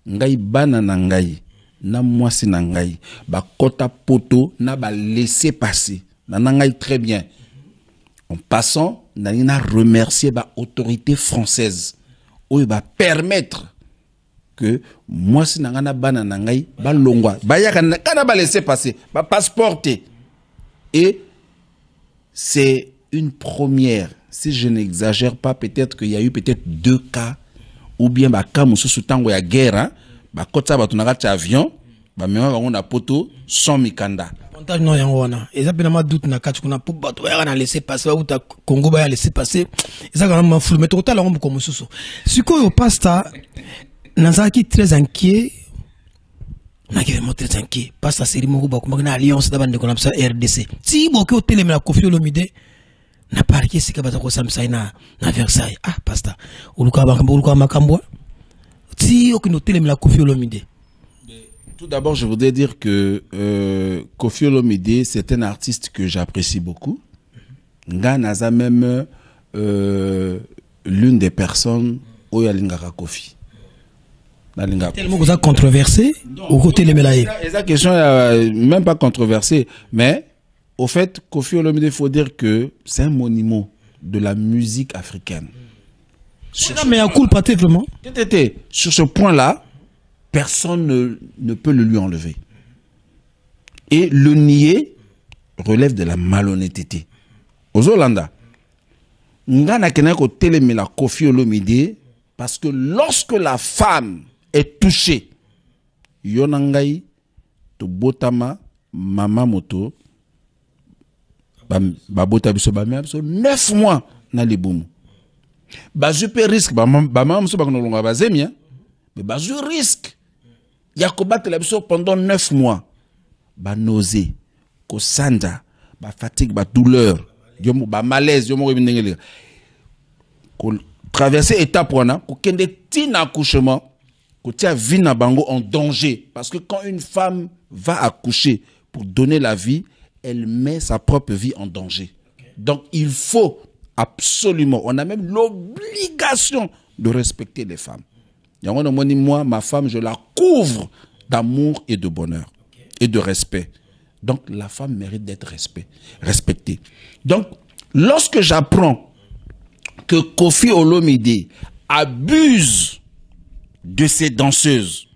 ngai bana na ngai na mwasi na ngai ba kota poto na ba laisser passer na ngai très bien en passant na remercier ba autorité française ou va permettre que mwasi na ngana bana na ngai ba longwa ba yaka kana ba laisser passer ba passeporter et c'est une première si je n'exagère pas peut-être qu'il y a eu peut-être 2 cas ou bien ba cas mususu tango ya guerre ba kota ba tunaka cha avion ba mema bango na poto sans mikanda avantage non yango wana eza pena ma doute na kati kuna po bato ba na laisser passer ba uta Congo ba ya laisser passer eza quand même flou mais to tala ngombo ko mususu sikoyo pasta nazaki très inquiet na ki vraiment très inquiet pasta série moko ba kuma na alliance d'abande ko na RDC si boke o télé la Koffi Olomide na parquet sika baza ko samsa na Versailles pasta uluka makambo si okino télé la Koffi Olomide. Tout d'abord, je voudrais dire que Koffi Olomide, c'est un artiste que j'apprécie beaucoup. Nga naza même l'une des personnes où il y a l'ingaka Koffi. Tellement que ça controversé au côté de Melaye. La question même pas controversée, mais au fait, Koffi Olomide, il faut dire que c'est un monument de la musique africaine. Mais un cool pâté vraiment. Sur ce point-là, personne ne peut le lui enlever. Et le nier relève de la malhonnêteté. Aux Hollanda, ngana kenako telemela Koffi Olomide parce que lorsque la femme est touchée, yonangai to botama mama moto ba bota biso ba 9 mois na libumu. Bazu pe risque ba mama moso ba konolonga bazemia mais bazu risque ya ko battre la biso pendant 9 mois. Ba nausée, ko sanda, ba fatigue, ba douleur, yomo ba malaise, yomo bindengeli. Ko traverser étape wana, ko kende tina accouchement, ko tia vie na bango en danger parce que quand une femme va accoucher pour donner la vie, elle met sa propre vie en danger. Donc il faut absolument, on a même l'obligation de respecter les femmes. Moi, ma femme, je la couvre d'amour et de bonheur et de respect. Donc la femme mérite d'être respectée. Donc lorsque j'apprends que Koffi Olomide abuse de ses danseuses,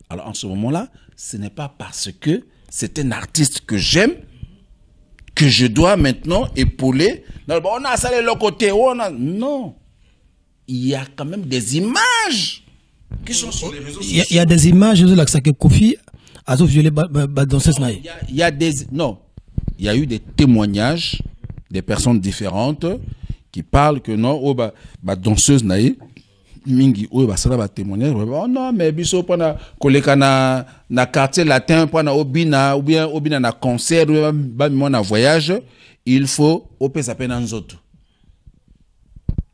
alors en ce moment-là, ce n'est pas parce que c'est un artiste que j'aime que je dois maintenant épauler. On a salé le côté, non. Il y a quand même des images qui sont sur les réseaux sociaux. Il y a des images de la Koffi a violé danseuse naïe. Il y a des non. Il y a eu des témoignages des personnes différentes qui parlent que non, danseuse naïe, mingi oyo basala ba témoignage oh non mais biso pona koleka na quartier latin pona obina ou bien obina na concert ou ba na voyage il faut opesa pena nzoto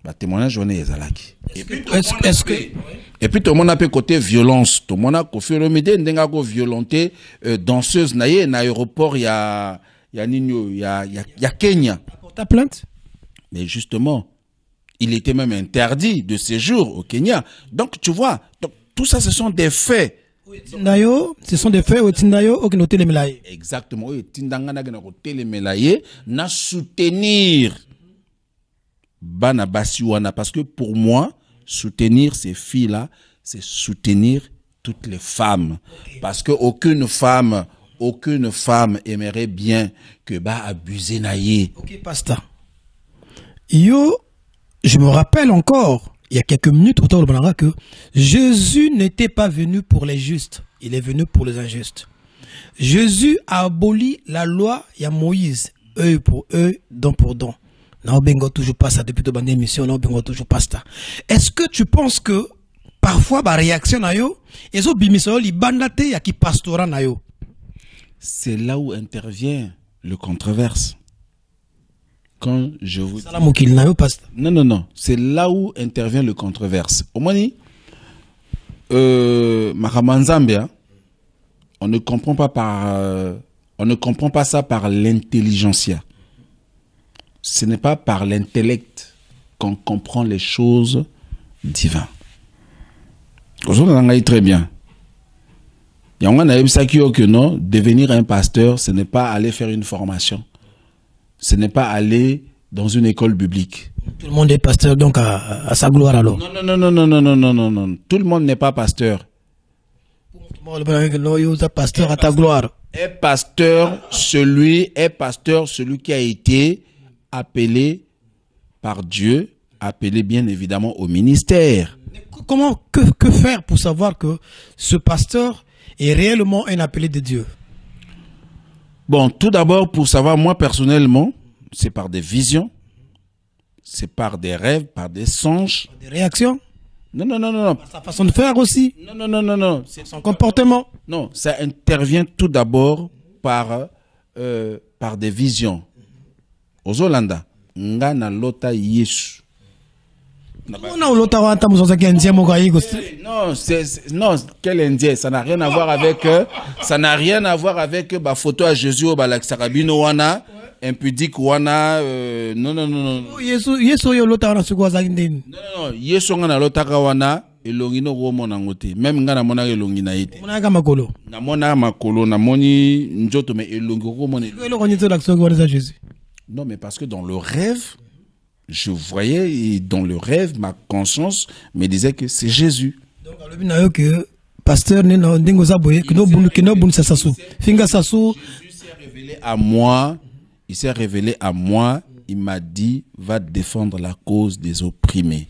ba témoignage on ezalaki et puis tout le monde a côté violence tout le monde a Koffi Olomide ndenga ko violenter danseuse na ye na aéroport ya Nino ya Kenya ta plainte mais justement il était même interdit de séjour au Kenya. Donc, tu vois, tout ça, ce sont des faits. Ce sont des faits où Tindayo au Kinote les Melaye. Exactement. Tindangana les Melaye na soutenir Bana Basiwana. Parce que pour moi, soutenir ces filles-là, c'est soutenir toutes les femmes. Parce que aucune femme aimerait bien que Ba abuse naïe. Ok, pasta. Yo, je me rappelle encore, il y a quelques minutes autour de Banara, que Jésus n'était pas venu pour les justes, il est venu pour les injustes. Jésus a aboli la loi, il y a Moïse, œil pour œil, dent pour dent. Non, bengo toujours pas ça depuis de bonne émission, non, bengo toujours pas ça. Est-ce que tu penses que parfois, la réaction na yo, et so bimiso li bandate ya ki pastora na yo? C'est là où intervient le controverse. Quand je vous dis... Non. C'est là où intervient le controverse. Au moins, Maramanzambia, on ne comprend pas ça par l'intelligentsia. Ce n'est pas par l'intellect qu'on comprend les choses divines. Très bien. Il y a que non, devenir un pasteur, ce n'est pas aller faire une formation. Ce n'est pas aller dans une école biblique. Tout le monde est pasteur donc à sa gloire alors. Non. Tout le monde n'est pas pasteur. Pasteur à ta gloire. Est pasteur celui qui a été appelé par Dieu, appelé bien évidemment au ministère. Que faire pour savoir que ce pasteur est réellement un appelé de Dieu? Bon, tout d'abord, pour savoir, moi personnellement, c'est par des visions, c'est par des rêves, par des songes. Des réactions? Non. Par sa façon de faire aussi? Non. C'est son comportement? Non, ça intervient tout d'abord par des visions. Aux Hollanda, ngana lota Yesu. Non, quel indien, ça n'a rien à voir avec la photo à Jésus au Balaksarabino wana, impudique wana, non. Yesu yo lota wana suko azakindeni. Non, Yesu ngana lota wana elongino ko mona ngote. Même ngana mona elongina ite. Mona ka makolo. Na mona makolo na moni njoto me elongo ko mona. Jésus. Non, mais parce que dans le rêve, je voyais, et dans le rêve, ma conscience me disait que c'est Jésus. Donc, que pasteur Jésus s'est révélé à moi. Il s'est révélé à moi. Il m'a dit, va défendre la cause des opprimés.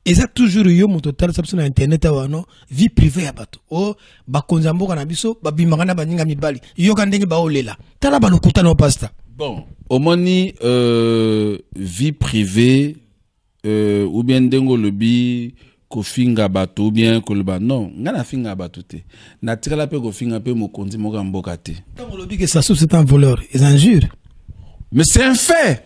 Et ça toujours yo mon total sur internet awano vie privée ya bato o ba konzamboka na biso ba bimangana baninga mibali yo kandenge ba olela tala ba lokuta no pasta. Bon, omoni vie privée ou bien dengo lobi ko finga bato ou bien ko loba non ngana finga bato te na tirela pe ko finga pe mokonzi moka mboka te. Tant lobi que ça c'est un voleur ils injurent. Mais c'est un fait.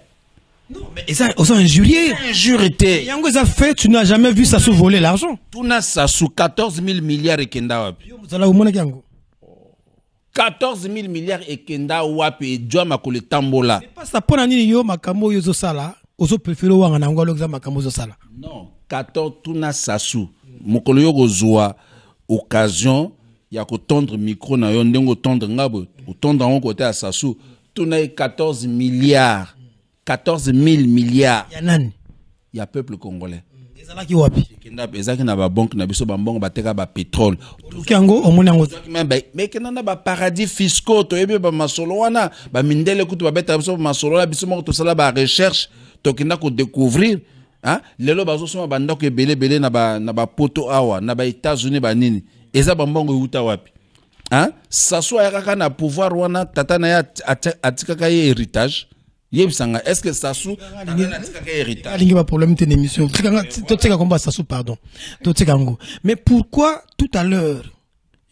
Non, mais ils ont injurié. Injurité. Yango ça fait, tu n'as jamais vu Sassou voler l'argent. Tu n'as Sassou 14 000 milliards et kenda wapi. 14 000 milliards et kenda wapi et Djoa makole tambola. C'est pas ça pour nani yo makambo yo zo sala, ozo préféré wanga na ngolo za makambo zo sala. Non, 14 tu n'as Sassou. Mokolo yo gozoa occasion ya ko tendre micro na yo ndengo tendre ngabo, ou tendre en côté à Sassou. Tu n'as 14 milliards. 14 000 milliards. Il y a peuple congolais. Ezalaki wapi? Ezalaki na ba banque na biso ba mbongo bateka ba pétrole. Tukiango omonango. Mais kenana ba paradis fiscaux to ebe ba masolo wana ba mindele kutu ba beta biso masolo la biso moko to sala ba recherche to kina ko découvrir hein lelo bazo soma ba ndako ebele na ba poto awa na ba États-Unis ba nini. Eza ba mbongo yuta wapi? Hein? Sassou a na pouvoir wana tata na ya atikaka ye héritage. Est-ce que Sassou a héritage? Il y a un problème de l'émission. Pardon. Mais pourquoi tout à l'heure,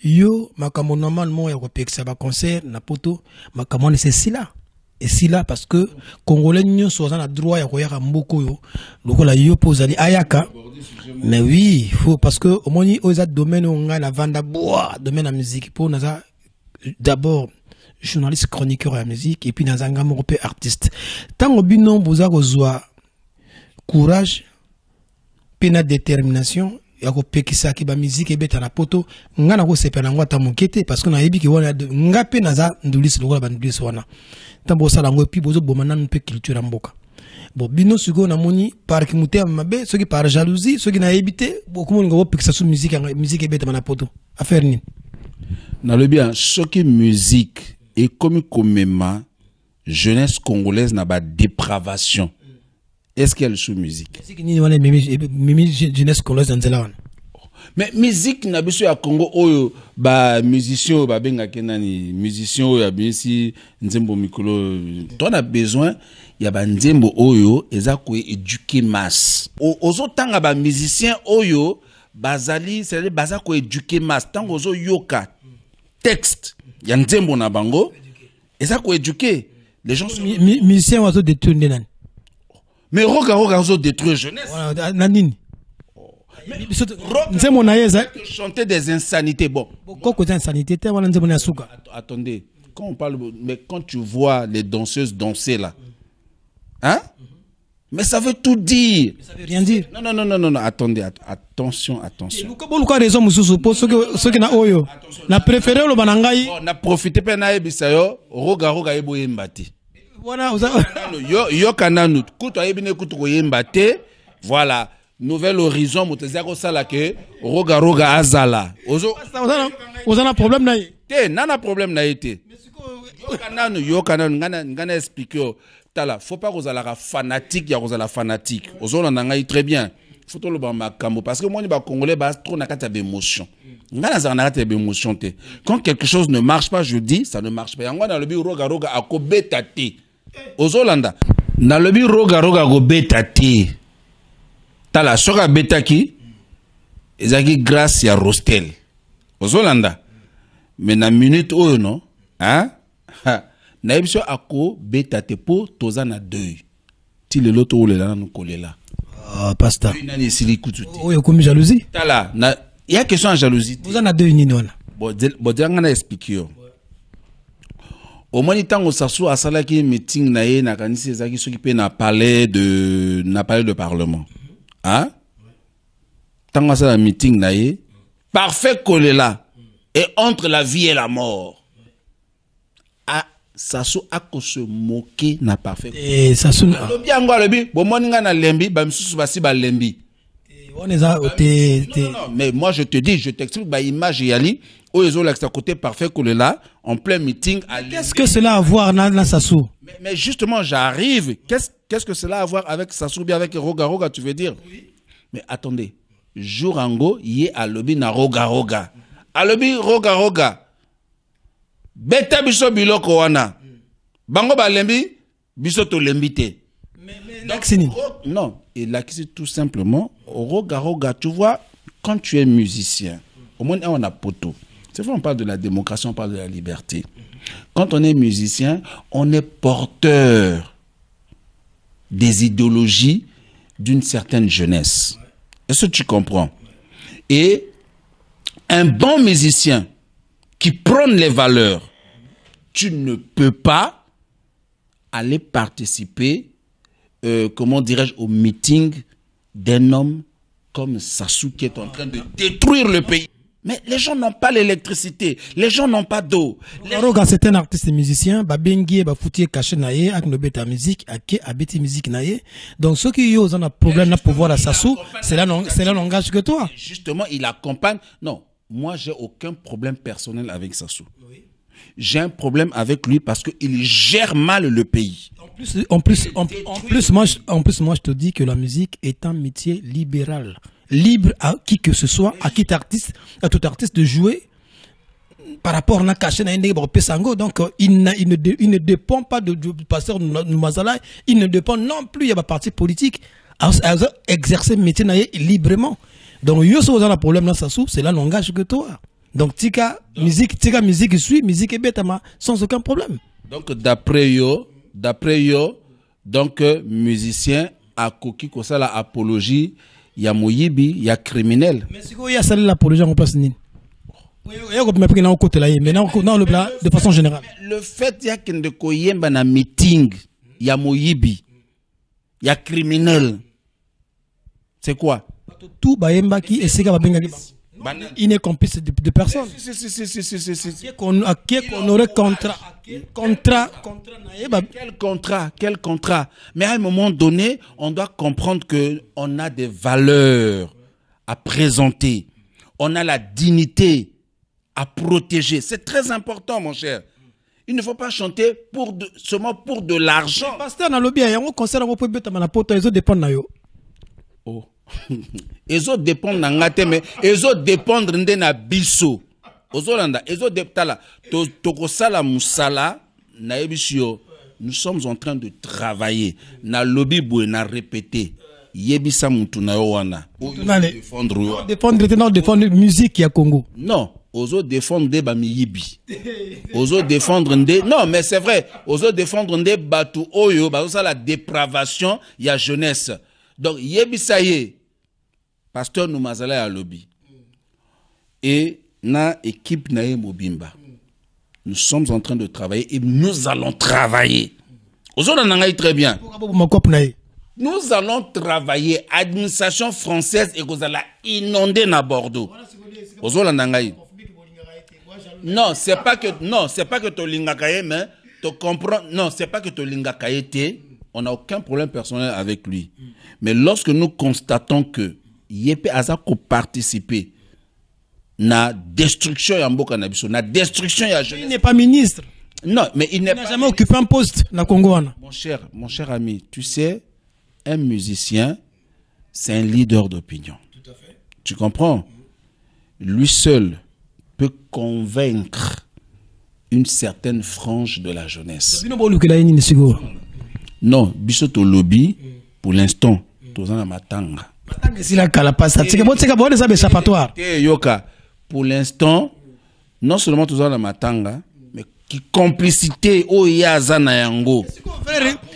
yo, makamo normalement, il y a un concert, na poto, makamo c'est si là. Et si là, parce que Congolais n'y sont pas droit à y avoir beaucoup yo. Donc là, yo pose ali ayaka. Mais oui, faut parce que au moins aux autres domaines on a la vente bois, domaine la musique pour nous d'abord journaliste chroniqueur à la musique et puis dans un gamme européen artiste. Tant au binon vous avez courage, pena détermination. Yako pekisa ki ba musique ebeta na poto ngana ko sepela ngwa tamukete parce que na yebi ki wana ngape naza ndulisi lokola bandulisi wana tambo sala ngo pi bozo bomana mpe culture mboka bo bino sugo na moni par ki muté mabe soki par jalousie soki na yebite bo komo ngo pekisa su musique ebeta na poto affaire ni na le bien soki musique et comme komema jeunesse congolaise na ba dépravation. Est-ce qu'elle sous musique? Mais musique n'a pas à Congo oyo ba musicien ba benga kenani musicien oyo abisi nzembo mikolo. Toi a besoin ya ba nzembo oyo eza ko éduquer masse. Ozo tanga ba musicien oyo bazali c'est baza ko éduquer masse tango ozo yoka texte ya nzembo na bango eza ko éduquer les gens musiciens ozo détourner nani. Mais roga zo détruire jeunesse. Nanini. Chanter des insanités. Bon. Attendez. Quand on parle, mais quand tu vois les danseuses danser là, hein? Mais ça veut tout dire. Ça veut rien dire. Non. Attendez, attention. Na préféré le banangai. Na profité pe na ebisayo, roga ebo yembati. Voilà, yo kananu kuto ayebine kuto koyemba te. Voilà, nouvel horizon motezako sala ke roga azala. Ozo na problème na ye. Te nana problème na été. Yo kananu ngana expliquer tala faut pas kozala fanatique ya kozala fanatique. Ozo na ngai très bien. Faut to lo ba makambo parce que moi ni ba congolais ba trop na kata d'émotion. Quand quelque chose ne marche pas, je dis, ça ne marche pas. Yango na lobi roga akobeta te. Ozolanda. Na lobi roga akobeta te. Tala soka betaki. Ezaki grâce ya Rostel. Ozolanda. Mais na minute oyo non, hein? Na ebisho akobeta te po toza na deuil. Ti le loto ole la no kolela. Ah, pasta. Nani sili kututi. Oyo komi jalousie. Tala na il y a question de jalousie. Vous en avez deux unions. Bon, on a expliqué. Au moins, tant que Sassou a salaki meeting nae na kanisi ezaki ceux qui peut na parler de parlement. Hein? Tant que ça la meeting nae, parfait kolela et entre la vie et la mort. Ah, Sassou a ko se moquer na parfait. Et Sassou le bien ngwa le bi, bon moninga na lembi, ba misusu basi ba lembi. On est à non, mais moi je te dis, je t'explique, bah image yali, où ils ont l'accès à côté parfait que là, en plein meeting. Qu'est-ce que cela a à voir dans Sassou? Mais justement, j'arrive. Qu'est-ce que cela a à voir avec Sassou, bien avec roga, tu veux dire? Oui. Mais attendez, Jourango, yé a lobby na roga. A lobby roga. Beta biso biloko wana. Bango ba lembi, biso to lembite. Non, et là, c'est tout simplement, roga, tu vois, quand tu es musicien, au moins on a poteau. C'est vrai, on parle de la démocratie, on parle de la liberté. Quand on est musicien, on est porteur des idéologies d'une certaine jeunesse. Est-ce que tu comprends? Et un bon musicien qui prône les valeurs, tu ne peux pas aller participer comment dirais-je, au meeting d'un homme comme Sassou qui est en train de détruire le pays. Mais les gens n'ont pas l'électricité, les gens n'ont pas d'eau. Roga, c'est un artiste et musicien, Babengi, Bafouti, caché naïe, avec le bêta musique, avec musique naïe. Donc ceux qui ont un problème de pouvoir à Sassou, c'est là langage que toi. Justement, il accompagne. Non, moi j'ai aucun problème personnel avec Sassou. Oui. J'ai un problème avec lui parce qu'il gère mal le pays. En plus, moi, je te dis que la musique est un métier libéral. Libre à qui que ce soit, à tout artiste de jouer par rapport à caché na ndenge Pesango. Donc il ne dépend pas du pasteur Numazala, il ne dépend non plus il y a parti politique à exercer métier librement. Donc yo so un problème dans sa source, c'est là langage que toi. Donc tika musique suit musique est bête sans aucun problème. Donc d'après yo donc musicien a koki ko ça la apologie ya moyibi ya criminel. Mais si il y a ça l'apologie en place ni. De façon générale. Le fait qu'il y a qu'un de koyemba na meeting ya moyibi ya criminel. C'est quoi? Tout baemba qui essaie de bengali. Il n'est complice de personne. Si. Qu'on aurait Quel contrat? Mais à un moment donné, on doit comprendre que on a des valeurs à présenter. On a la dignité à protéger. C'est très important, mon cher. Il ne faut pas chanter seulement pour de l'argent. Pasteur, dans le bien, on concerne un peu de dépendre de oh. Les autres dépendent de mais les autres dépendent de na biso. Nous sommes en train de travailler. Na lobby boué na répété. Yebisa mutu na yo wana. Défendre musique ya Congo. Non, aux autres défendre des bamiyibi. Aux autres défendre des non mais c'est vrai, aux autres défendre des batu oyo, bah ça la dépravation ya jeunesse. Donc yebisa ye pasteur Numazala à lobby. Et na équipe na Mobimba. Nous sommes en train de travailler et nous allons travailler. Aux autres on a très bien. Nous allons travailler. Administration française et vous allez inonder na Bordeaux. Non, c'est pas que tu lingakaye, mais tu comprends. Non, c'est pas que tu lingakaye. On n'a aucun problème personnel avec lui. Mais lorsque nous constatons que Yépe Azako participer na destruction ya mboka na biso, na destruction ya jeunesse. Il n'est pas ministre. Non, mais il n'a jamais occupé un poste na Congo. Mon cher ami, tu sais, un musicien, c'est un leader d'opinion. Tout à fait. Tu comprends? Lui seul peut convaincre une certaine frange de la jeunesse. Non, bisoto lobby, pour l'instant, tous en matanga. Pour l'instant, non seulement tous en matanga, mais qui complicité au yazana yango.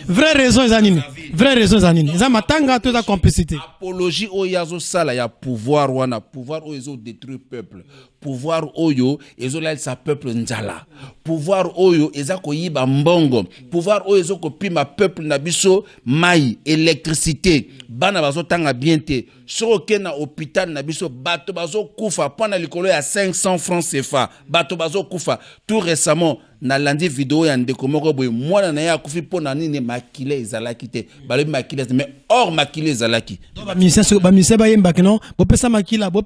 Vraie raison zanine. Vraie raison zanine. Ils ont matanga toute la complicité. Apologie au yazo sala ya pouvoir wana, pouvoir au yazo détruire peuple. Pouvoir oyo ezo la sa peuple nzala. Pouvoir oyo ezako yiba mbongo. Pouvoir oyo ezo ko pima peuple na biso mai, électricité. Bana bazo tanga bienté. Soko kena hôpital na biso bato bazo kufa pendant likolo ya 500 francs CFA. Bato bazo kufa. Tout récemment na landi vidéo ya ndeko moko boy mwana na ya kufi pona nini makile ezalaki te. Balobi makile mais hors makile ezalaki. Ba musicien ba yemba non, bo pesa makila. Ba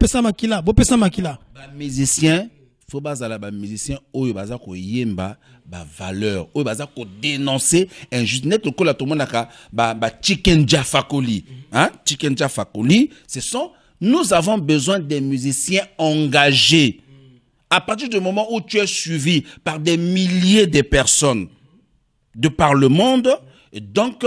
musicien faut bazala ba musicien oyo baza ko yemba ba valeur oyo baza ko dénoncer injuste net ko la to monaka ba chicken jafakoli hein chicken jafakoli nous avons besoin des musiciens engagés. À partir du moment où tu es suivi par des milliers de personnes de par le monde, et donc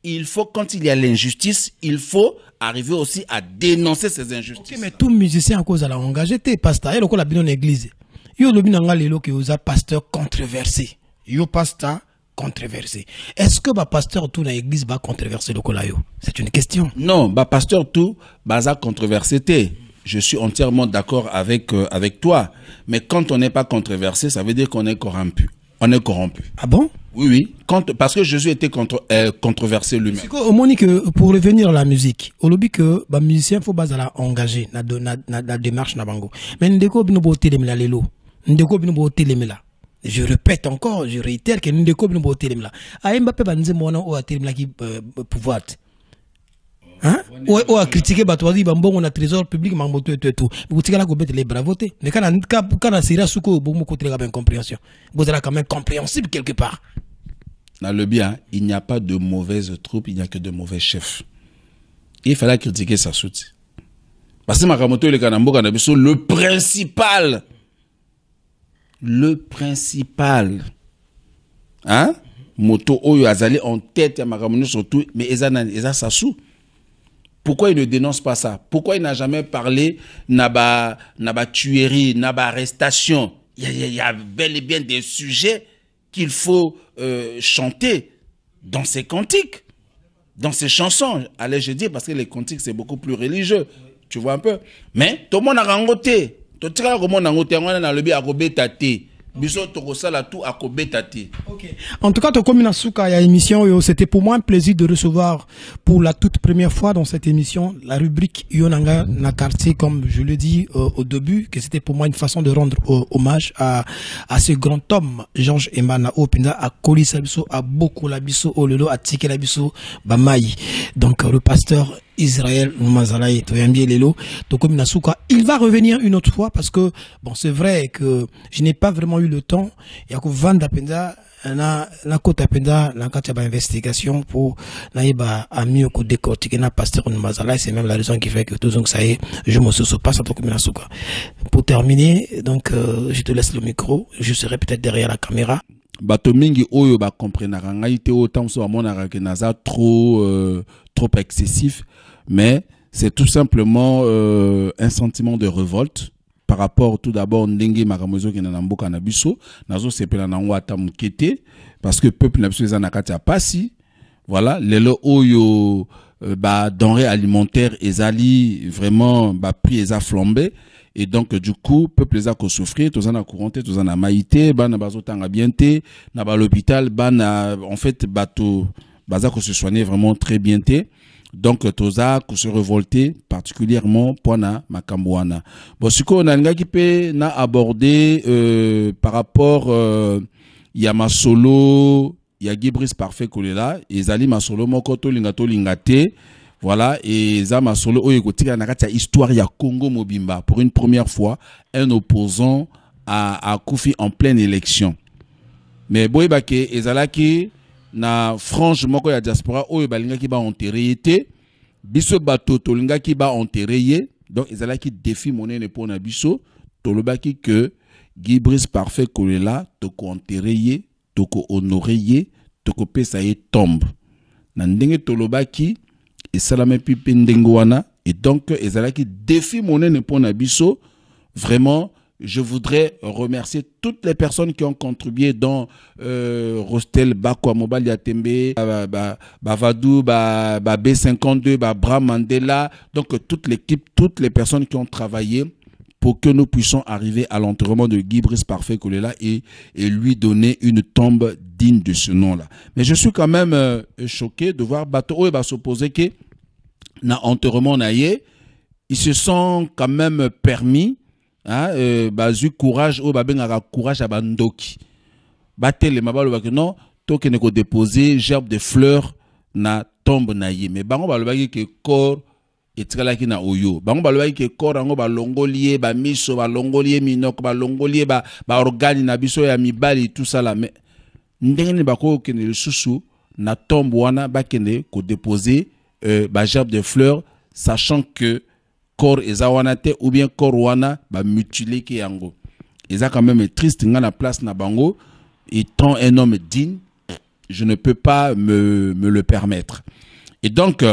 il faut, quand il y a l'injustice, il faut arriver aussi à dénoncer ces injustices. Okay, mais tout musicien à cause de la engagé, t'es pasteur, et le la bino église. Yo le bino ngalelo que vous pasteur controversé. Yo pasteur controversé. Est-ce que ba pasteur tout na église va controverser le colayo? C'est une question. Non, ba pasteur tout baza controversé té. Je suis entièrement d'accord avec toi. Mais quand on n'est pas controversé, ça veut dire qu'on est corrompu. On est corrompu. Ah bon? Oui. Parce que Jésus était controversé lui-même. Au moins que pour revenir à la musique, au lobby que les musiciens faut pas engager la démarche na bango. Mais ndeko bino bo telemela lelo. Ndeko bino bo telemela. Je répète encore, je réitère que ndeko bino bo telemela. A Mbappé banze mona o telemela ki pouvoir. Hein? Ou à critiquer Batouadi, Bambon, on a trésor public, Mamboto et tout. Vous tirez la gobette les bravotés. Mais quand on a Sira Souko, beaucoup côté la compréhension. Vous êtes quand même compréhensible quelque part. Dans le bien, il n'y a pas de mauvaises troupes, il n'y a que de mauvais chefs. Il fallait critiquer sa soute. Parce que Makamoto et le Kanambo, le principal, le principal. Hein? Moto Oyo Azali en tête, Yamakamono surtout, mais Eza Sassou. Pourquoi il ne dénonce pas ça? Pourquoi il n'a jamais parlé naba tuerie, naba arrestation? Il y a bel et bien des sujets qu'il faut chanter dans ses cantiques, dans ses chansons. Allez, je dis, parce que les cantiques, c'est beaucoup plus religieux. Tu vois un peu? Mais tout le monde a rangoté. Tout le monde a rangoté. On a le bien à Robétate. Okay. En tout cas, comme il y a émission, c'était pour moi un plaisir de recevoir pour la toute première fois dans cette émission la rubrique Yonanga na quartier, comme je le dis au début, que c'était pour moi une façon de rendre hommage à ce grand homme, Georges Emana Opinda, à Koli Sabiso, à Boko Labiso, Olelo, à Tike Labiso, Bamayi. Donc, le pasteur Israël Mazalaï Toyambi Lelo Tokomi Nasuka, il va revenir une autre fois parce que bon, c'est vrai que je n'ai pas vraiment eu le temps. Il y a que Vanda Penda na kota Penda na katia ba investigation pour naïba ami au décortiquer na pasteur Mazalaï. C'est même la raison qui fait que tout ça y est, je me suis pas à Tokomi Nasuka. Pour terminer, donc je te laisse le micro. Je serai peut-être derrière la caméra. Bato mingi oyo ba comprendre ngai te autant so amona que naza trop excessif, mais c'est tout simplement un sentiment de révolte par rapport tout d'abord ndenge makamozo ki na mboka na biso nazo sepela na ngwata mukete parce que peuple na biso ezana kati ya pasi. Voilà, lelo oyo ba denrées alimentaires ezali vraiment ba prix eza flambé. Et donc, du coup, peuple les a qu'au souffrir, tous en a couranté, tous en a maïté, ban a bazotanga bienté, n'a pas l'hôpital, ban a, en fait, bateau, baza qu'on se soignait vraiment très bienté. Donc, tous a qu'on se révolté, particulièrement, pour na makambouana. Bon, ce qu'on a un qui peut n'a abordé, par rapport, y a ma solo, y a Gibris parfait qu'on est là, et Zali ma solo, mokoto lingate, voilà, et Zama Solo Oyegotika Nakata histoire ya Congo Mobimba. Pour une première fois, un opposant à Koufi en pleine élection. Mais Boybake Ezalaki na frange moko ya diaspora Oyebalinga ki ba enterré été. Biso bato tolinga ki ba enterré. Donc Ezalaki défi monene pour na biso. Tolobaki que Gibris parfait kolela toko enterré, toko honoré, toko pesaye tombe. Nandenge tolobaki et salame pipe ndengoana et donc ezalaki défi monene pour nabiso. Vraiment, je voudrais remercier toutes les personnes qui ont contribué dans Rostel Bakwa Mobile Yatembe, Bavadou, B52, Bra Mandela, donc toute l'équipe, toutes les personnes qui ont travaillé pour que nous puissions arriver à l'enterrement de Gibris Parfait Kolela et lui donner une tombe digne de ce nom-là. Mais je suis quand même choqué de voir Bato va s'opposer que na enterrement naïe, ils se sont quand même permis, hein, bazu courage au babengara courage à bandoki. Batel les mabalo que non, toke ne ko déposer gerbe de fleurs na tombe naïe. Mais bango balobaki que corps et tkalaki na oyo. Bango balobaki que corps ango ba longolier, ba miso, ba longolier minok, ba longolier, ba organi na biso ya mibali tout ça là. Mais ndenge bako kene le susu na tombe wana bakene ko déposer ba gerbe de fleurs, sachant que corps ezawanate ou bien corps wana ba mutilé ki yango. Eza quand même triste nga na place na bango, étant un homme digne, je ne peux pas me le permettre. Et donc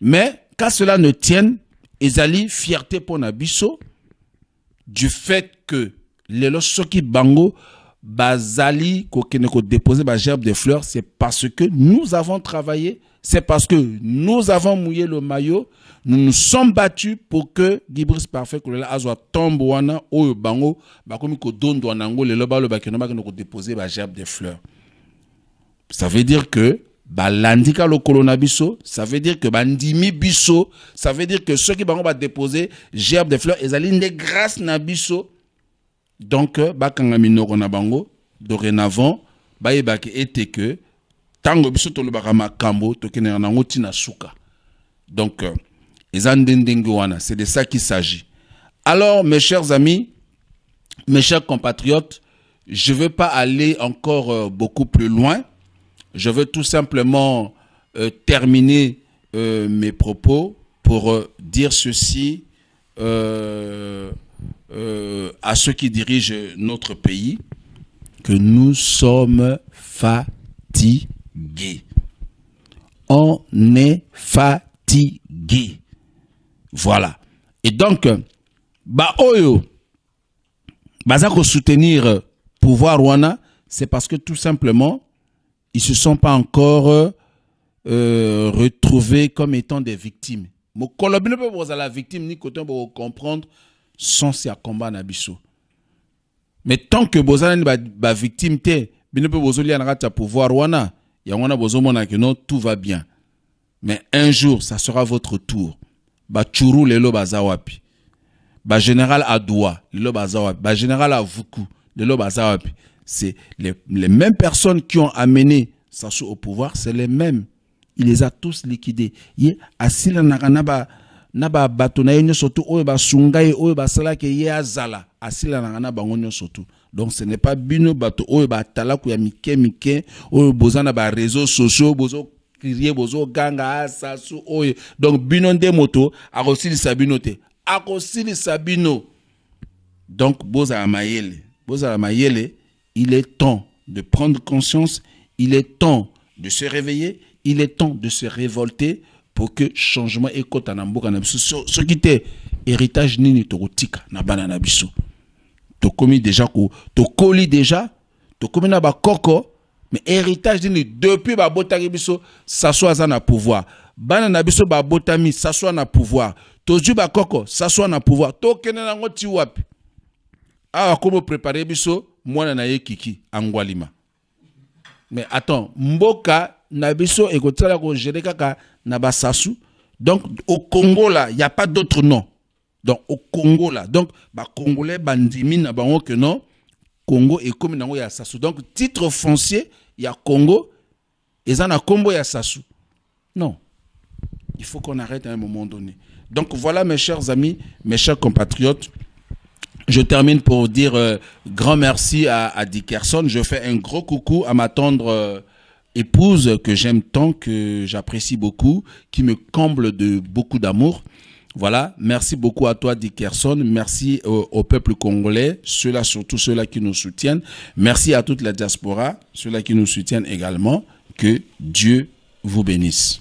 mais qu'à cela ne tienne, ezali fierté pour Nabiso du fait que les soki bango bazali ko déposer ba gerbe de fleurs, c'est parce que nous avons travaillé. C'est parce que nous avons mouillé le maillot, nous nous sommes battus pour que Gibris Parfait Kolela azwa tombe wana oyo bango bakomi ko dondo nango le loba loba ke no ba ko déposer ba gerbe de fleurs. Ça veut dire que balandika lo kolona biso, ça veut dire que bandimi biso, ça veut dire que ceux qui bango ba déposer gerbe de fleurs ezali nde grâce na biso. Donc bakanga minoko na bango dorénavant bayebaki était que tango biso tolobaka makambo tokene nango tina suka. Donc c'est de ça qu'il s'agit. Alors mes chers amis, mes chers compatriotes, je ne veux pas aller encore beaucoup plus loin. Je veux tout simplement terminer mes propos pour dire ceci à ceux qui dirigent notre pays que nous sommes fatigués. On est fatigués. Voilà. Et donc, bah oyo, bazako soutenir pouvoir wana, c'est parce que tout simplement, ils se sont pas encore retrouvés comme étant des victimes. Mo kolobino pe boza la victime ni côté pour comprendre sans se combat na biso. Mais tant que boza ni ba victime te, bino pe bozo li anaka ta pouvoir wana, ya wana bozo mona que non tout va bien. Mais un jour, ça sera votre tour. Ba churu lelo bazawapi. Ba général Adoua, lelo bazawapi. Ba général Avuku, lelo bazawapi. C'est les mêmes personnes qui ont amené Sassou au pouvoir, c'est les mêmes. Il les a tous liquidés. Yé asila nakana ba batona yenyo sotu oyo ba sungai oyo ba sala ke ye azala asila nakana ba ngonyo sotu. Donc ce n'est pas bino bato oyo ba tala ku ya mike oyo bozana ba réseaux sociaux bozo crier bozo ganga Sassou oyo. Donc bino nde moto akosili sabino te. Akosili sabino. Donc boza mayele. Boza mayele, il est temps de prendre conscience, il est temps de se réveiller. Il est temps de se révolter pour que changement et kota na mboka na biso. Ce qui était héritage nini tokotika na bana na biso. To komi déjà ko to koli déjà, to komi na ba koko, mais héritage nini depuis ba botaki biso s'assoit za na pouvoir. Bana na biso ba botami s'assoit na pouvoir. To ju ba koko s'assoit na pouvoir. To kene na ngoti wapi. Ah comment préparer biso mwana na ye kiki angwalima. Mais attends, mboka Nabiso et Kotala ko gérer kaka naba Sassou. Donc au Congo là, il n'y a pas d'autre nom. Donc au Congo là, donc ba Congolais bandimi na bango que non. Congo et comme nango ya Sassou. Donc titre foncier, il y a Congo et ça na Combo ya Sassou. Non. Il faut qu'on arrête à un moment donné. Donc voilà mes chers amis, mes chers compatriotes. Je termine pour dire grand merci à Dickerson. Je fais un gros coucou à ma tendre épouse que j'aime tant, que j'apprécie beaucoup, qui me comble de beaucoup d'amour. Voilà, merci beaucoup à toi Dickerson, merci au peuple congolais, ceux-là surtout ceux-là qui nous soutiennent. Merci à toute la diaspora, ceux-là qui nous soutiennent également. Que Dieu vous bénisse.